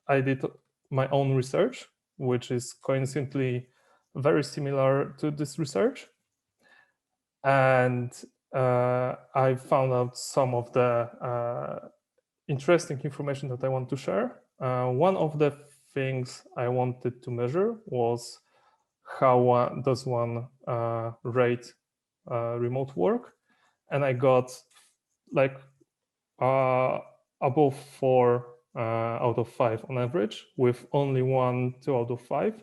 I did my own research, which is coincidentally very similar to this research. And I found out some of the interesting information that I want to share. One of the things I wanted to measure was how does one rate remote work, and I got like above 4 out of 5 on average, with only 1, 2 out of 5,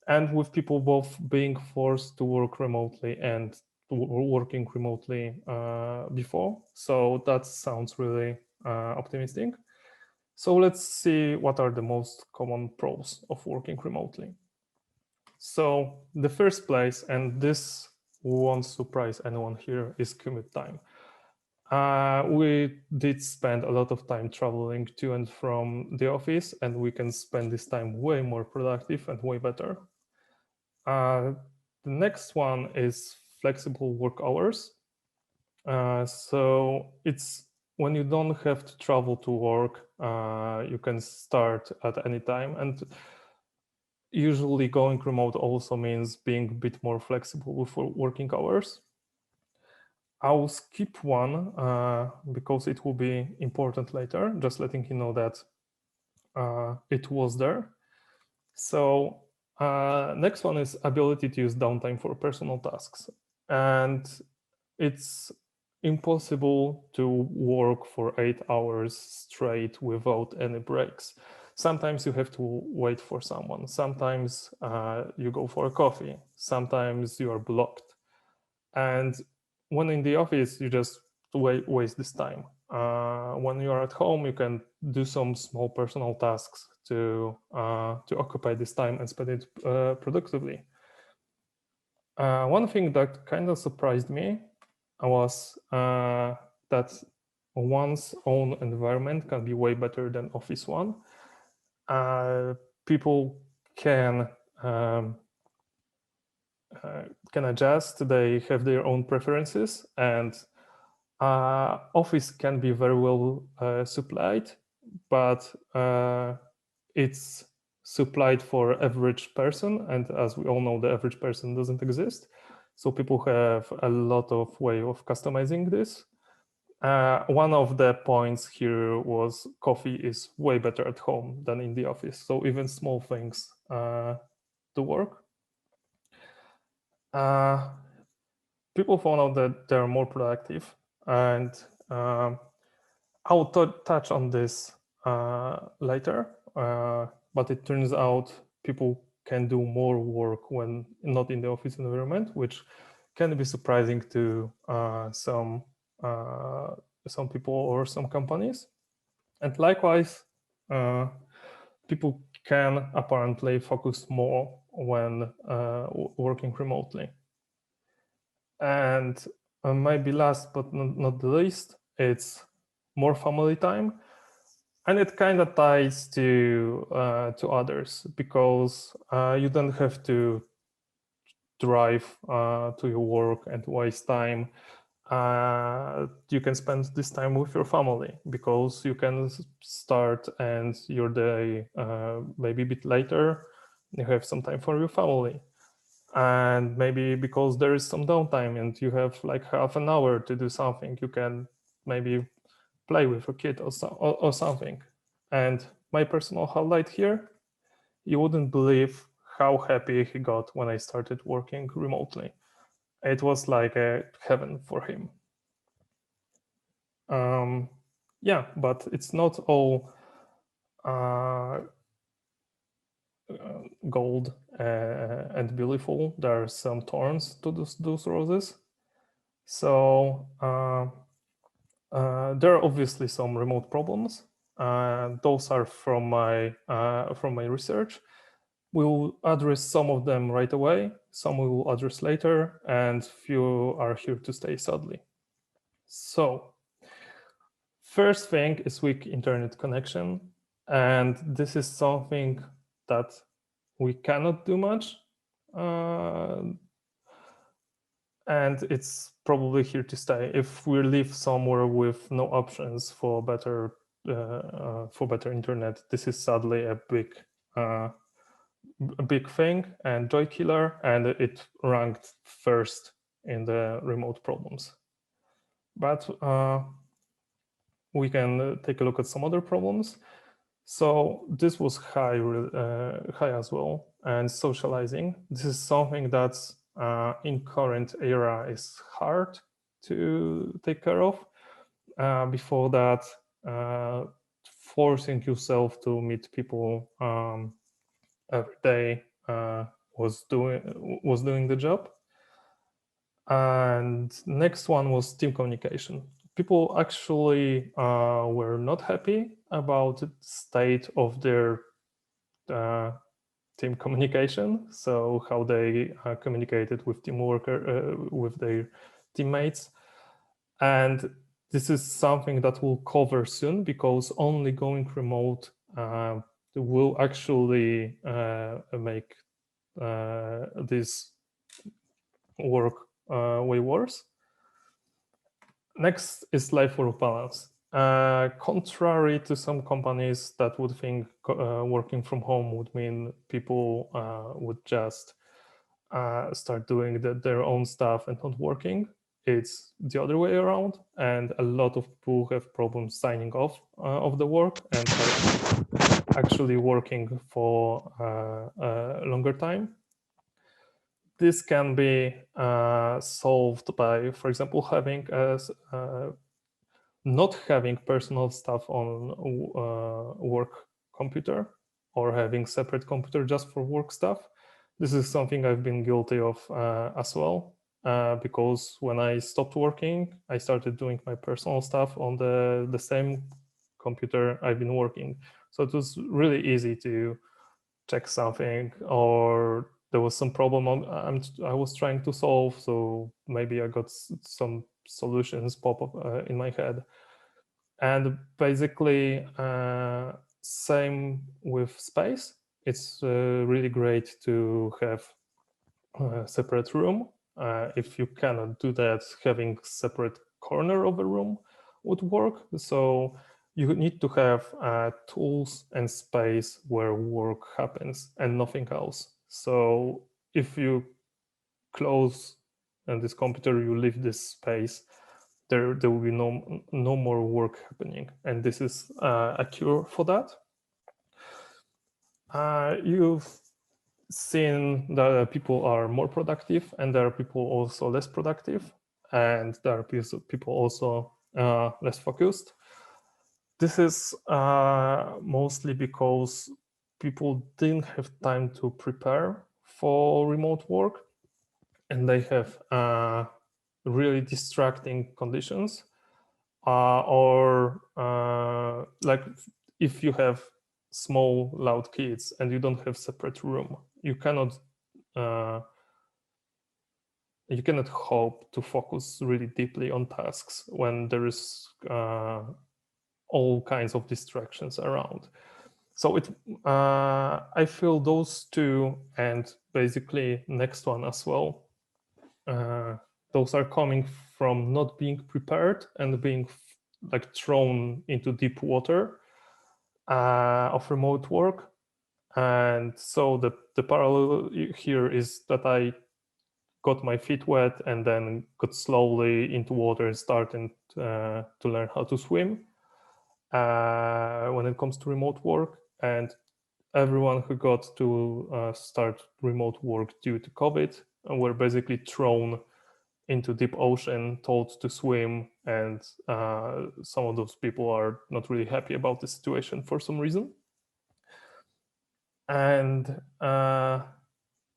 and with people both being forced to work remotely and working remotely before. So that sounds really optimistic. So let's see what are the most common pros of working remotely. So the first place, and this won't surprise anyone here, is commute time. We did spend a lot of time traveling to and from the office, and we can spend this time way more productive and way better. The next one is flexible work hours. So it's when you don't have to travel to work, you can start at any time. And usually going remote also means being a bit more flexible with working hours. I'll skip one because it will be important later, just letting you know that it was there. So next one is ability to use downtime for personal tasks. And it's impossible to work for 8 hours straight without any breaks. Sometimes you have to wait for someone. Sometimes you go for a coffee. Sometimes you are blocked. And when in the office, you just waste this time. When you are at home, you can do some small personal tasks to occupy this time and spend it productively. One thing that kind of surprised me was that one's own environment can be way better than office one. People can adjust. They have their own preferences, and office can be very well supplied, but it's supplied for average person, and as we all know, the average person doesn't exist. So people have a lot of way of customizing this. One of the points here was coffee is way better at home than in the office. So even small things do work. People found out that they're more productive, and I'll touch on this later, but it turns out people can do more work when not in the office environment, which can be surprising to some people or some companies. And likewise, people can apparently focus more when working remotely. And maybe last but not the least, it's more family time. And it kind of ties to others, because you don't have to drive to your work and waste time. You can spend this time with your family, because you can start and your day maybe a bit later. You have some time for your family. And maybe because there is some downtime and you have like half an hour to do something, you can maybe play with a kid or something. And my personal highlight here, you wouldn't believe how happy he got when I started working remotely. It was like a heaven for him. Yeah, but it's not all gold and beautiful. There are some thorns to those roses. So there are obviously some remote problems. Those are from my research. We'll address some of them right away. Some we will address later, and few are here to stay, sadly. So first thing is weak internet connection, and this is something that we cannot do much, and it's probably here to stay. If we live somewhere with no options for better internet, this is sadly a big thing and joy killer, and it ranked first in the remote problems. But we can take a look at some other problems. So this was high as well. And socializing, this is something that's in current era is hard to take care of. Before that, forcing yourself to meet people every day was doing the job. And next one was team communication. People actually were not happy about the state of their team communication. So how they communicated with with their teammates. And this is something that we'll cover soon, because only going remote will actually make this work way worse. Next is life-work balance. Contrary to some companies that would think working from home would mean people would just start doing their own stuff and not working, it's the other way around. And a lot of people have problems signing off of the work and are actually working for a longer time. This can be solved by, for example, having not having personal stuff on work computer, or having separate computer just for work stuff. This is something I've been guilty of as well, because when I stopped working, I started doing my personal stuff on the same computer I've been working. So it was really easy to check something, or there was some problem I was trying to solve, so maybe I got some solutions pop up in my head. And basically, same with space. It's really great to have a separate room. If you cannot do that, having separate corner of a room would work. So you need to have tools and space where work happens and nothing else. So if you close this computer, you leave this space, there will be no more work happening. And this is a cure for that. You've seen that people are more productive, and there are people also less productive, and there are people also less focused. This is mostly because people didn't have time to prepare for remote work, and they have really distracting conditions, or like if you have small loud kids and you don't have separate room, you cannot hope to focus really deeply on tasks when there is all kinds of distractions around. So I feel those two, and basically next one as well, those are coming from not being prepared and being like thrown into deep water of remote work. And so the parallel here is that I got my feet wet and then got slowly into water and starting to learn how to swim when it comes to remote work. And everyone who got to start remote work due to COVID were basically thrown into deep ocean, told to swim, and some of those people are not really happy about the situation for some reason. And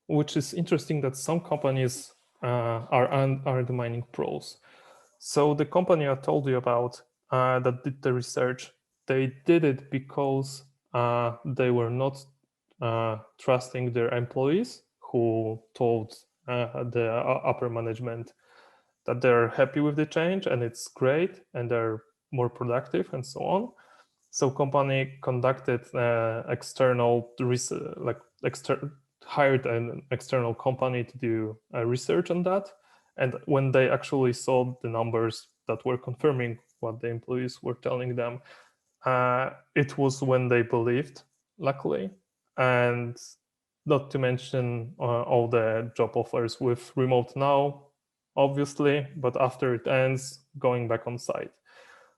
which is interesting that some companies are undermining pros. So the company I told you about that did the research, they did it because they were not trusting their employees, who told the upper management that they're happy with the change and it's great and they're more productive and so on. So company conducted external research, hired an external company to do research on that. And when they actually saw the numbers that were confirming what the employees were telling them, it was when they believed, luckily. And not to mention all the job offers with remote now, obviously, but after it ends, going back on site.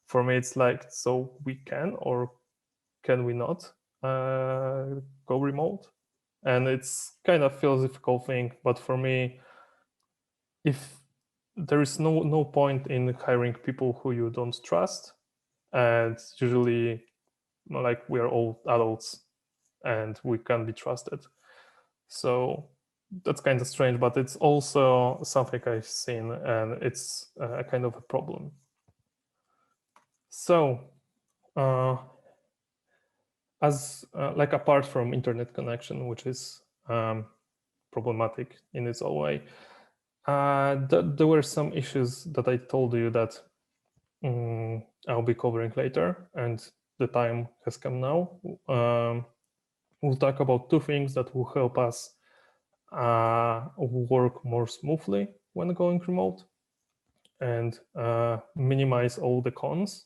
For me, it's like, so we can or can we not go remote? And it's kind of philosophical thing, but for me, if there is no point in hiring people who you don't trust, and usually like we are all adults and we can be trusted. So that's kind of strange, but it's also something I've seen, and it's a kind of a problem. So like apart from internet connection, which is problematic in its own way, there were some issues that I told you that I'll be covering later, and the time has come now. We'll talk about two things that will help us work more smoothly when going remote and minimize all the cons.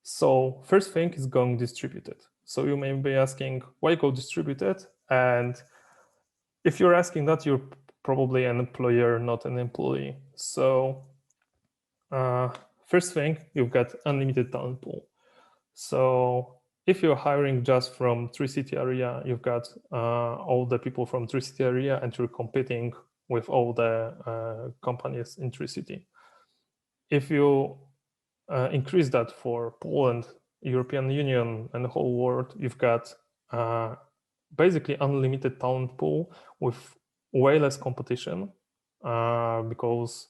So first thing is going distributed. So you may be asking, why go distributed? And if you're asking that, you're probably an employer, not an employee. So first thing, you've got unlimited talent pool. So if you're hiring just from Tri-City area, you've got all the people from Tri-City area, and you're competing with all the companies in Tri-City. If you increase that for Poland, European Union, and the whole world, you've got basically unlimited talent pool with way less competition because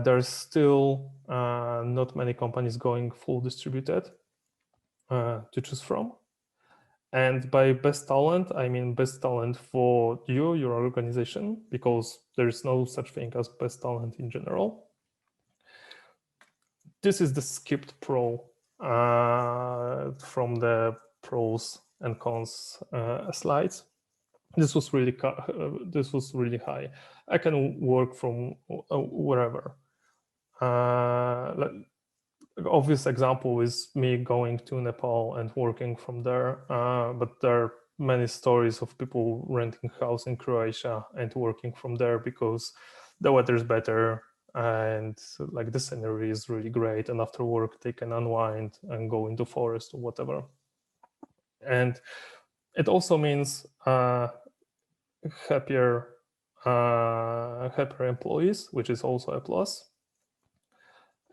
there's still not many companies going full distributed to choose from. And by best talent, I mean best talent for you, your organization, because there is no such thing as best talent in general. This is the skipped pro from the pros and cons slides. This was really high. I can work from wherever. obvious example is me going to Nepal and working from there, but there are many stories of people renting a house in Croatia and working from there because the weather is better and like the scenery is really great, and after work they can unwind and go into forest or whatever. And it also means happier employees, which is also a plus.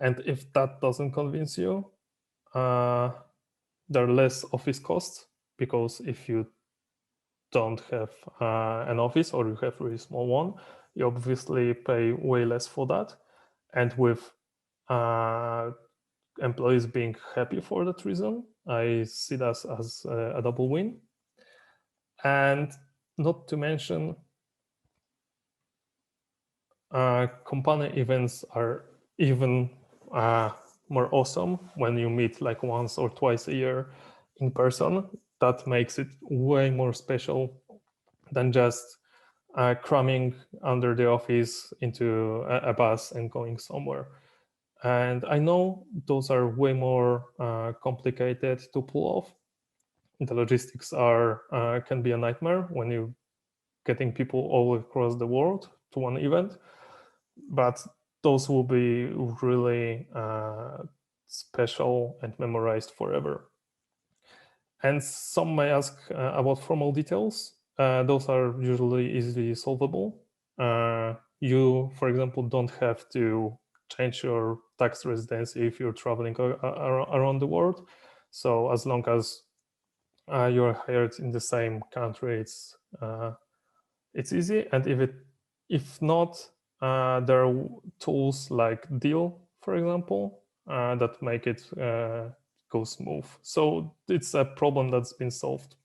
And if that doesn't convince you, there are less office costs, because if you don't have an office or you have a really small one, you obviously pay way less for that. And with employees being happy for that reason, I see that as a double win. And not to mention, company events are even more awesome when you meet like once or twice a year in person. That makes it way more special than just cramming under the office into a bus and going somewhere. And I know those are way more complicated to pull off. The logistics can be a nightmare when you're getting people all across the world to one event, but those will be really special and memorized forever. And some may ask about formal details. Those are usually easily solvable. You, for example, don't have to change your tax residency if you're traveling around the world. So as long as you're hired in the same country, it's easy. And if not, there are tools like Deal, for example, that make it go smooth. So it's a problem that's been solved.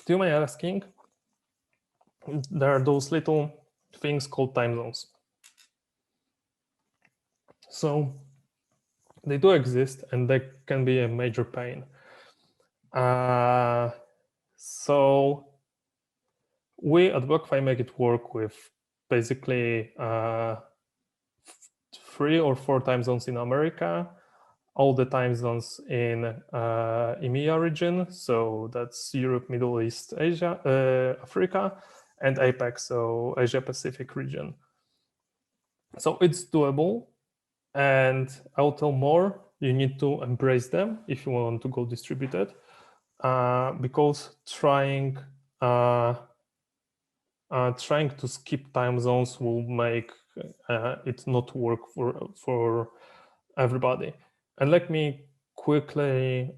You may be asking, there are those little things called time zones. So they do exist, and they can be a major pain. So we at BlockFi make it work with basically 3 or 4 time zones in America, all the time zones in EMEA region, so that's Europe, Middle East, Asia, Africa, and APAC, so Asia Pacific region. So it's doable, and I'll tell more. You need to embrace them if you want to go distributed, because trying to skip time zones will make it not work for everybody. And let me quickly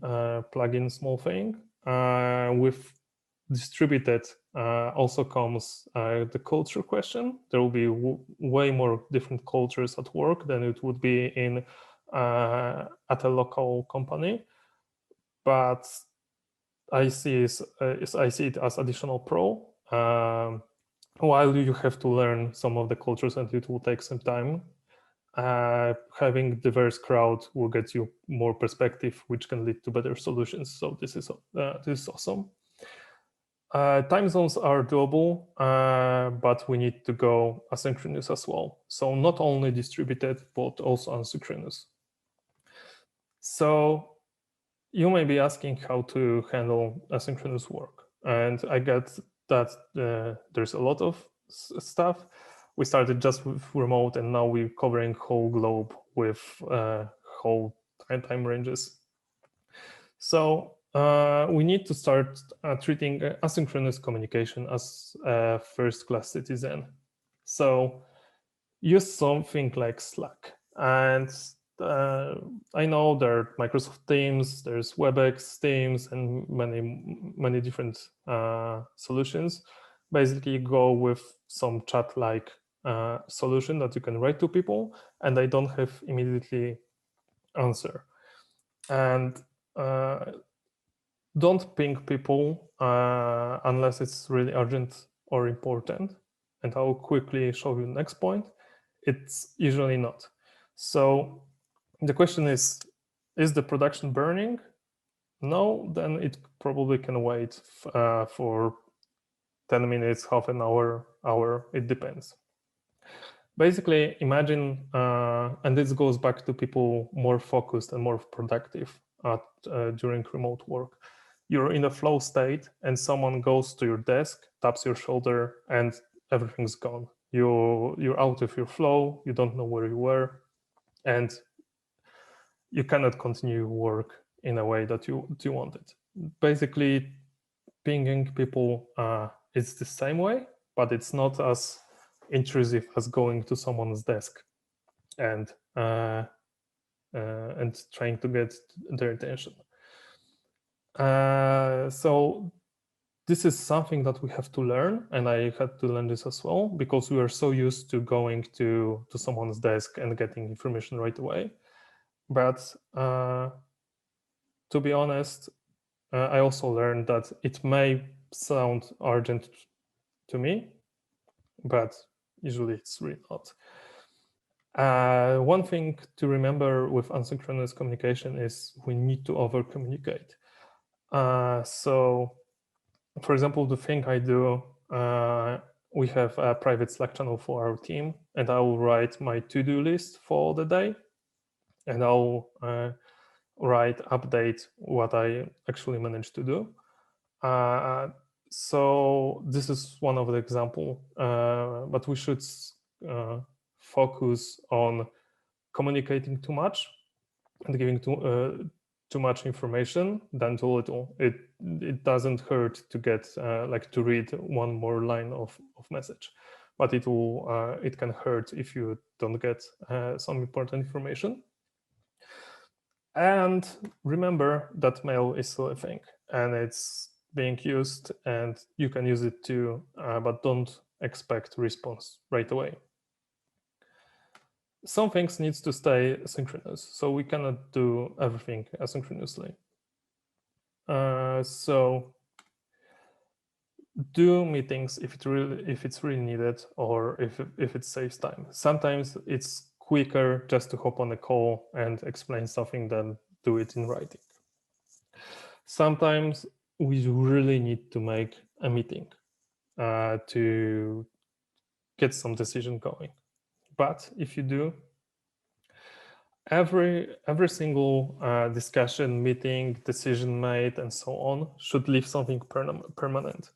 plug in a small thing. With distributed also comes the culture question. There will be way more different cultures at work than it would be in at a local company. But I see it as additional pro. While you have to learn some of the cultures and it will take some time, having diverse crowd will get you more perspective, which can lead to better solutions. So this is awesome. Time zones are doable, but we need to go asynchronous as well. So not only distributed, but also asynchronous. So you may be asking how to handle asynchronous work. And I get that there's a lot of stuff. We started just with remote, and now we're covering whole globe with whole time ranges. So we need to start treating asynchronous communication as a first-class citizen. So use something like Slack. And I know there are Microsoft Teams, there's WebEx, Teams, and many different solutions. Basically, you go with some chat-like solution that you can write to people, and they don't have immediately answer. And don't ping people unless it's really urgent or important. And I'll quickly show you the next point. It's usually not. So the question is the production burning? No, then it probably can wait for 10 minutes, half an hour, it depends. Basically, imagine, and this goes back to people more focused and more productive during remote work. You're in a flow state and someone goes to your desk, taps your shoulder, and everything's gone. You're out of your flow, you don't know where you were, and you cannot continue work in a way that you wanted. Basically, pinging people is the same way, but it's not as intrusive as going to someone's desk and trying to get their attention. So this is something that we have to learn, and I had to learn this as well, because we are so used to going to someone's desk and getting information right away. But to be honest, I also learned that it may sound urgent to me, but usually it's really not. One thing to remember with asynchronous communication is we need to over-communicate. So, for example, the thing I do, we have a private Slack channel for our team, and I will write my to-do list for the day, and I'll update what I actually managed to do. So this is one of the example, but we should focus on communicating too much and giving too much information than too little. It doesn't hurt to get to read one more line of message, but it can hurt if you don't get some important information. And remember that mail is still a thing, and it's being used, and you can use it too, but don't expect response right away. Some things needs to stay synchronous, so we cannot do everything asynchronously. So do meetings if it's really needed, or if it saves time. Sometimes it's quicker just to hop on a call and explain something than do it in writing. Sometimes we really need to make a meeting to get some decision going. But if you do, every single discussion, meeting, decision made, and so on should leave something permanent.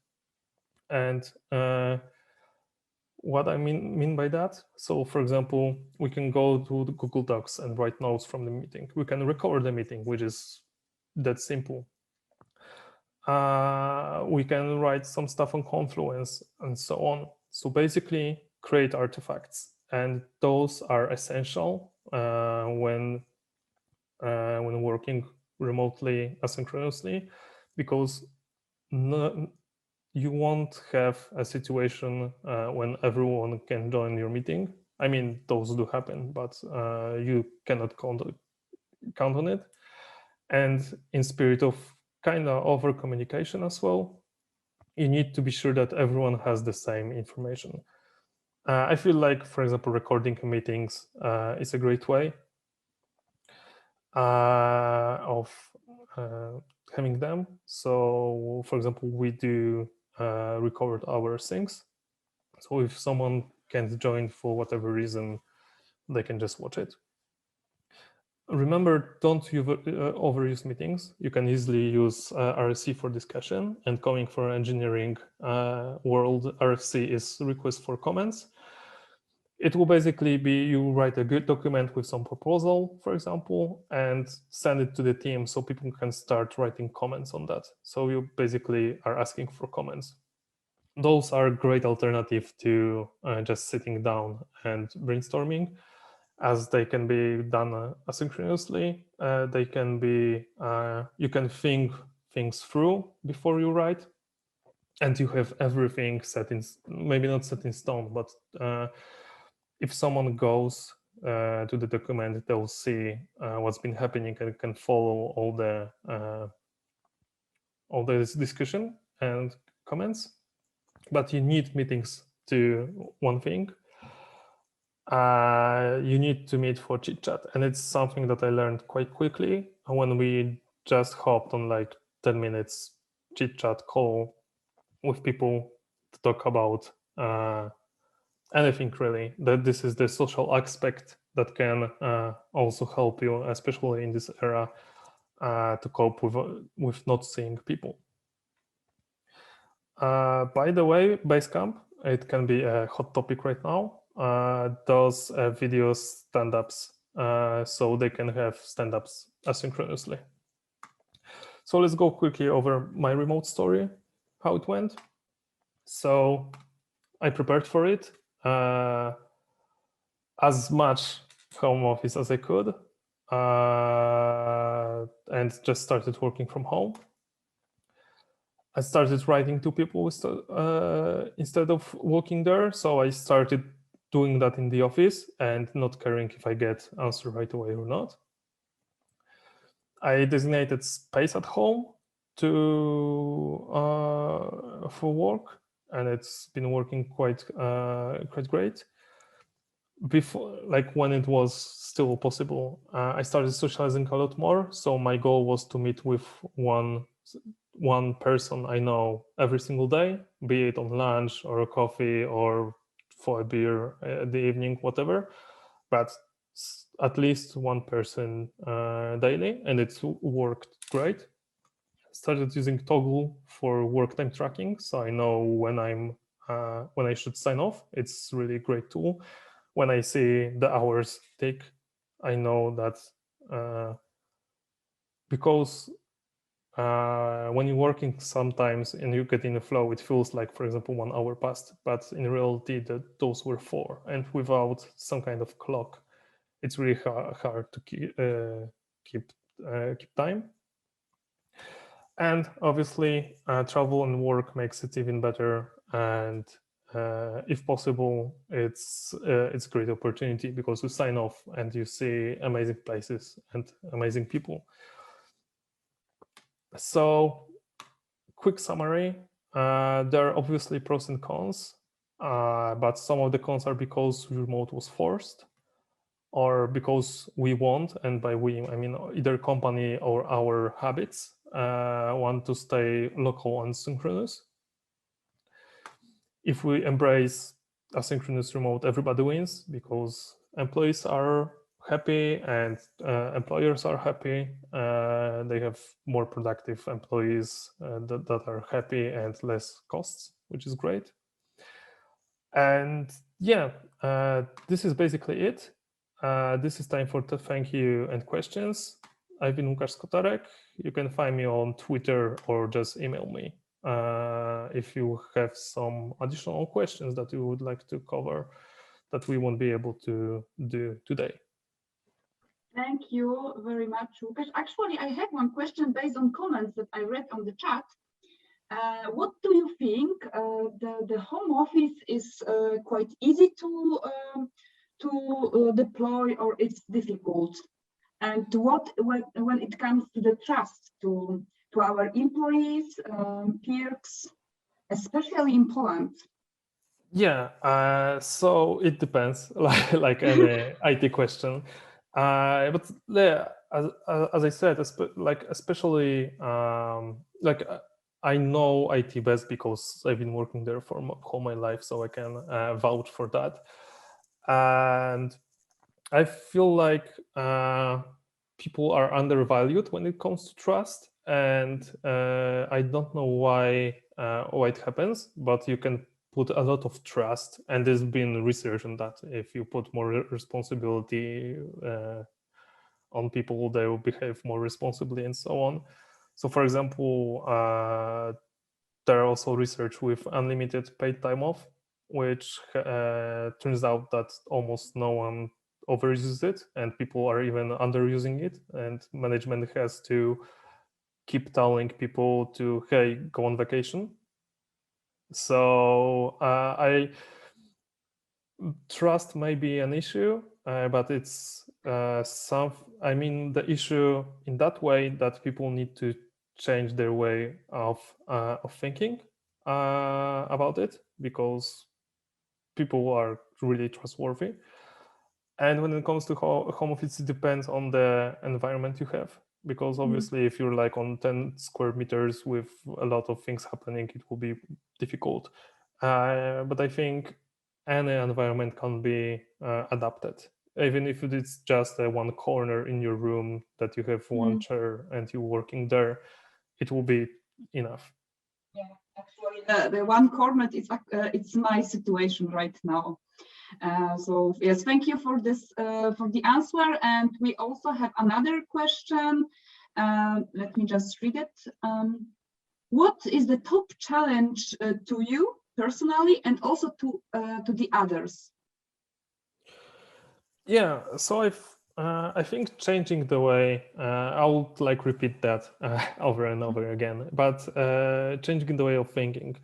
And what I mean by that, so for example, we can go to the Google Docs and write notes from the meeting. We can record the meeting, which is that simple. We can write some stuff on Confluence and so on. So basically create artifacts, and those are essential when working remotely asynchronously, because you won't have a situation when everyone can join your meeting. I mean, those do happen, but you cannot count on it. And in spirit of kind of over communication as well, you need to be sure that everyone has the same information. I feel like, for example, recording meetings is a great way of having them. So, for example, we do record our things. So if someone can't join for whatever reason, they can just watch it. Remember, don't overuse meetings. You can easily use RFC for discussion, and coming from engineering world, RFC is request for comments. It will basically be you write a good document with some proposal, for example, and send it to the team so people can start writing comments on that. So you basically are asking for comments. Those are a great alternative to just sitting down and brainstorming, as they can be done asynchronously. They can be, you can think things through before you write, and you have everything set in, maybe not set in stone, but if someone goes to the document, they'll see what's been happening and can follow all this discussion and comments. But you need meetings to one thing. You need to meet for chit chat, and it's something that I learned quite quickly when we just hopped on like 10 minutes chit chat call with people to talk about anything really, that this is the social aspect that can also help you, especially in this era, to cope with not seeing people. By the way, Basecamp, it can be a hot topic right now, does video stand-ups, so they can have stand-ups asynchronously. So let's go quickly over my remote story, how it went. So I prepared for it as much home office as I could, and just started working from home. I started writing to people instead of working there. So I started doing that in the office and not caring if I get answer right away or not. I designated space at home for work, and it's been working quite great. Before, like when it was still possible, I started socializing a lot more. So my goal was to meet with one person I know every single day, be it on lunch or a coffee or for a beer in the evening, whatever, but at least one person daily, and it worked great. Started using Toggle for work time tracking, so I know when I should sign off. It's really a great tool. When I see the hours tick, I know that because when you're working sometimes and you get in the flow, it feels like, for example, 1 hour passed, but in reality, those were 4. And without some kind of clock, it's really hard to keep time. And obviously, travel and work makes it even better. And if possible, it's a great opportunity because you sign off and you see amazing places and amazing people. So, quick summary, there are obviously pros and cons, but some of the cons are because remote was forced or because we want, and by we, I mean either company or our habits want to stay local and synchronous. If we embrace asynchronous remote, everybody wins because employees are happy and employers are happy. They have more productive employees that are happy and less costs, which is great. And yeah, this is basically it. This is time for the thank you and questions. I've been Łukasz Skotarek. You can find me on Twitter or just email me if you have some additional questions that you would like to cover that we won't be able to do today. Thank you very much, Łukasz. Actually, I have one question based on comments that I read on the chat. What do you think? The home office is quite easy to deploy, or it's difficult? And when it comes to the trust to our employees, peers, especially in Poland? Yeah, so it depends, like any IT question. But yeah, as I said, especially I know IT best because I've been working there for all my life, so I can vouch for that. And I feel like people are undervalued when it comes to trust, and I don't know why it happens, but you can put a lot of trust, and there's been research on that. If you put more responsibility on people, they will behave more responsibly and so on. So for example, there are also research with unlimited paid time off, which turns out that almost no one overuses it, and people are even underusing it, and management has to keep telling people to, hey, go on vacation. So trust may be an issue, but it's I mean, the issue in that way that people need to change their way of thinking about it, because people are really trustworthy. And when it comes to home office, it depends on the environment you have, because obviously if you're like on 10 square meters with a lot of things happening, it will be difficult. But I think any environment can be adapted. Even if it's just one corner in your room that you have one chair and you're working there, it will be enough. Yeah, actually, the one corner is it's my situation right now. So yes, thank you for this for the answer. And we also have another question. Let me just read it. What is the top challenge to you personally and also to the others? Yeah, so I think changing the way, I would like repeat that over and over again, but changing the way of thinking.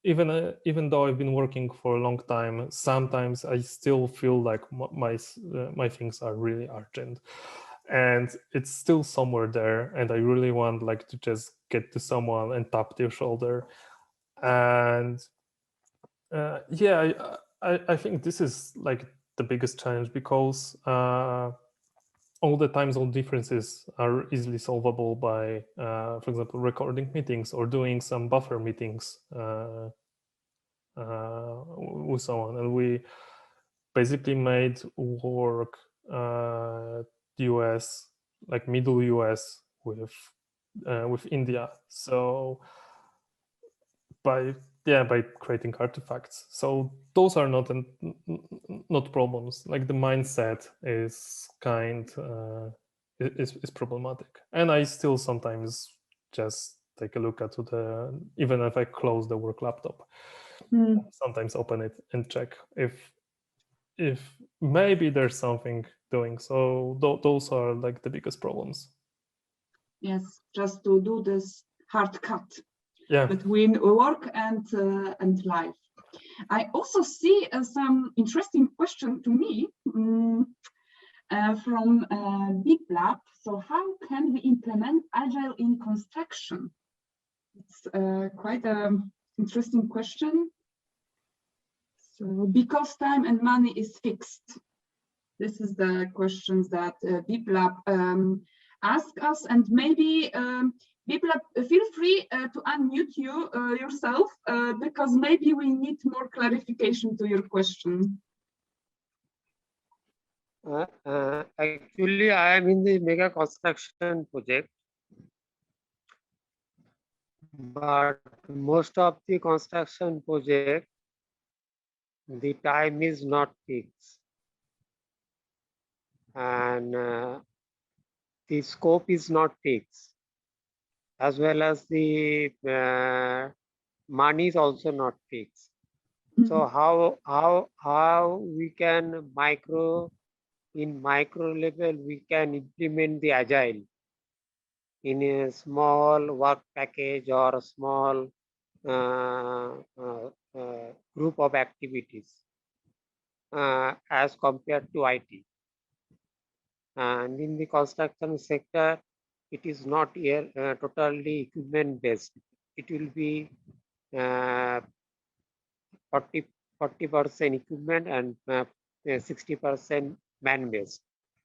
Even though I've been working for a long time, sometimes I still feel like my things are really urgent, and it's still somewhere there, and I really want like to just get to someone and tap their shoulder, and yeah, I think this is like the biggest challenge, because all the time zone differences are easily solvable by, for example, recording meetings or doing some buffer meetings with someone. And we basically made work US, like middle US with India. So by creating artifacts. So those are not problems. Like the mindset is is problematic, and I still sometimes just take a look at even if I close the work laptop, sometimes open it and check if maybe there's something doing. So those are like the biggest problems. Yes, just to do this hard cut. Yeah. Between work and life. I also see some interesting question to me from Big Lab. So how can we implement Agile in construction? It's quite an interesting question. So because time and money is fixed. This is the questions that Big Lab ask us, and maybe people feel free to unmute yourself because maybe we need more clarification to your question. Actually, I am in the mega construction project, but most of the construction project, the time is not fixed, and the scope is not fixed, as well as the money is also not fixed. So how we can micro level we can implement the Agile in a small work package or a small group of activities as compared to IT. And in the construction sector, it is not totally equipment based. It will be 40% equipment and 60% man based.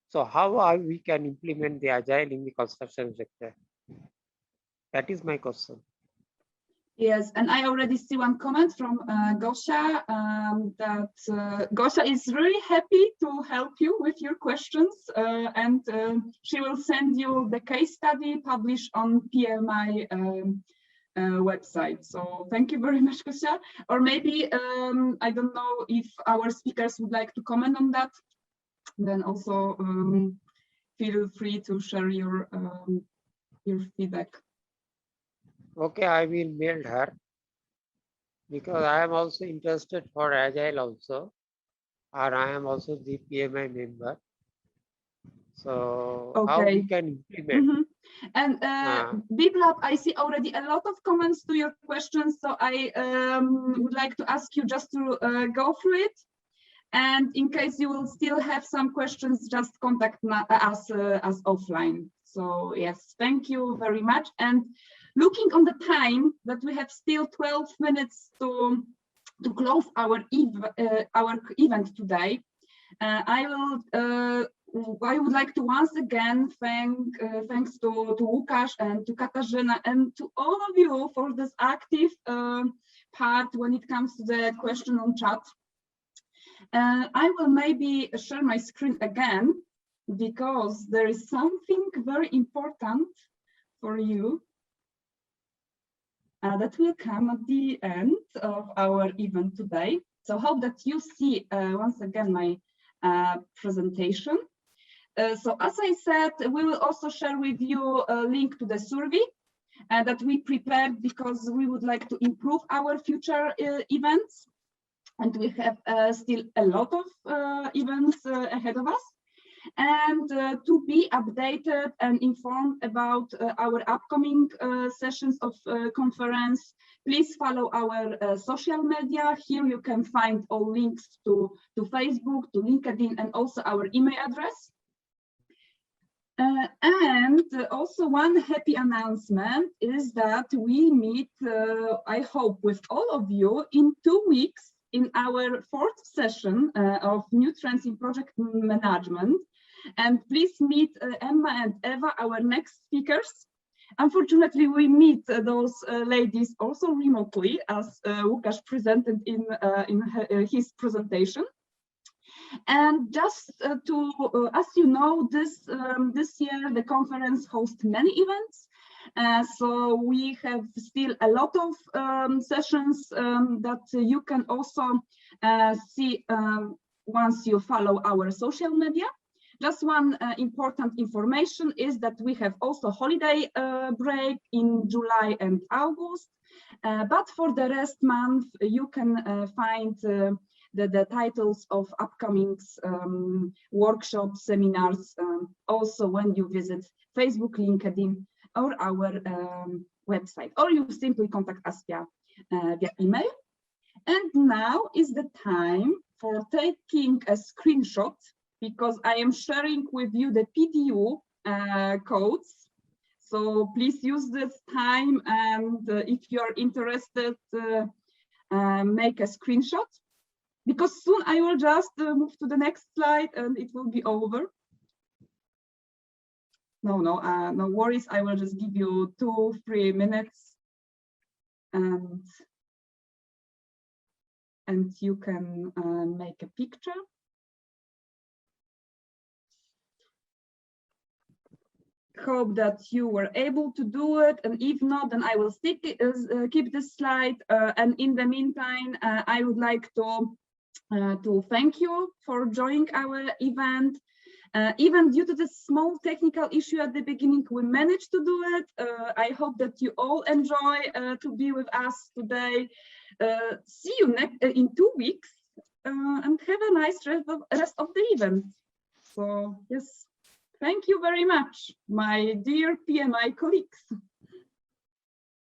So how we can implement the Agile in the construction sector? That is my question. Yes, and I already see one comment from Gosia that Gosia is really happy to help you with your questions, and she will send you the case study published on PMI website. So thank you very much, Gosia. Or maybe I don't know if our speakers would like to comment on that. Then also feel free to share your feedback. Okay, I will mail her because I am also interested for Agile also, or I am also the PMI member. So okay. How we can implement? And BibLab, I see already a lot of comments to your questions, so I would like to ask you just to go through it. And in case you will still have some questions, just contact us offline. So yes, thank you very much. And looking on the time that we have still 12 minutes to close our event today, I would like to once again thanks to Łukasz and to Katarzyna and to all of you for this active part when it comes to the question on chat. I will maybe share my screen again, because there is something very important for you that will come at the end of our event today. So hope that you see once again my presentation. So as I said, we will also share with you a link to the survey that we prepared, because we would like to improve our future events. And we have still a lot of events ahead of us. And to be updated and informed about our upcoming sessions of conference, please follow our social media. Here you can find all links to Facebook, to LinkedIn, and also our email address. And also one happy announcement is that we meet, I hope, with all of you in 2 weeks in our 4th session of New Trends in Project Management. And please meet Emma and Eva, our next speakers. Unfortunately, we meet those ladies also remotely, as Łukasz presented in his presentation. And just as you know, this year the conference hosts many events. So we have still a lot of sessions that you can also see once you follow our social media. Just one important information is that we have also holiday break in July and August. But for the rest month, you can find the titles of upcoming workshops, seminars, also when you visit Facebook, LinkedIn, or our website, or you simply contact us via email. And now is the time for taking a screenshot, because I am sharing with you the PDU codes. So please use this time, and if you are interested, make a screenshot, because soon I will just move to the next slide and it will be over. No worries. I will just give you 2-3 minutes, and you can make a picture. Hope that you were able to do it, and if not, then I will keep this slide. And in the meantime, I would like to thank you for joining our event. Even due to the small technical issue at the beginning, we managed to do it. I hope that you all enjoy to be with us today. See you in 2 weeks, and have a nice rest of the event. So yes, thank you very much, my dear PMI colleagues.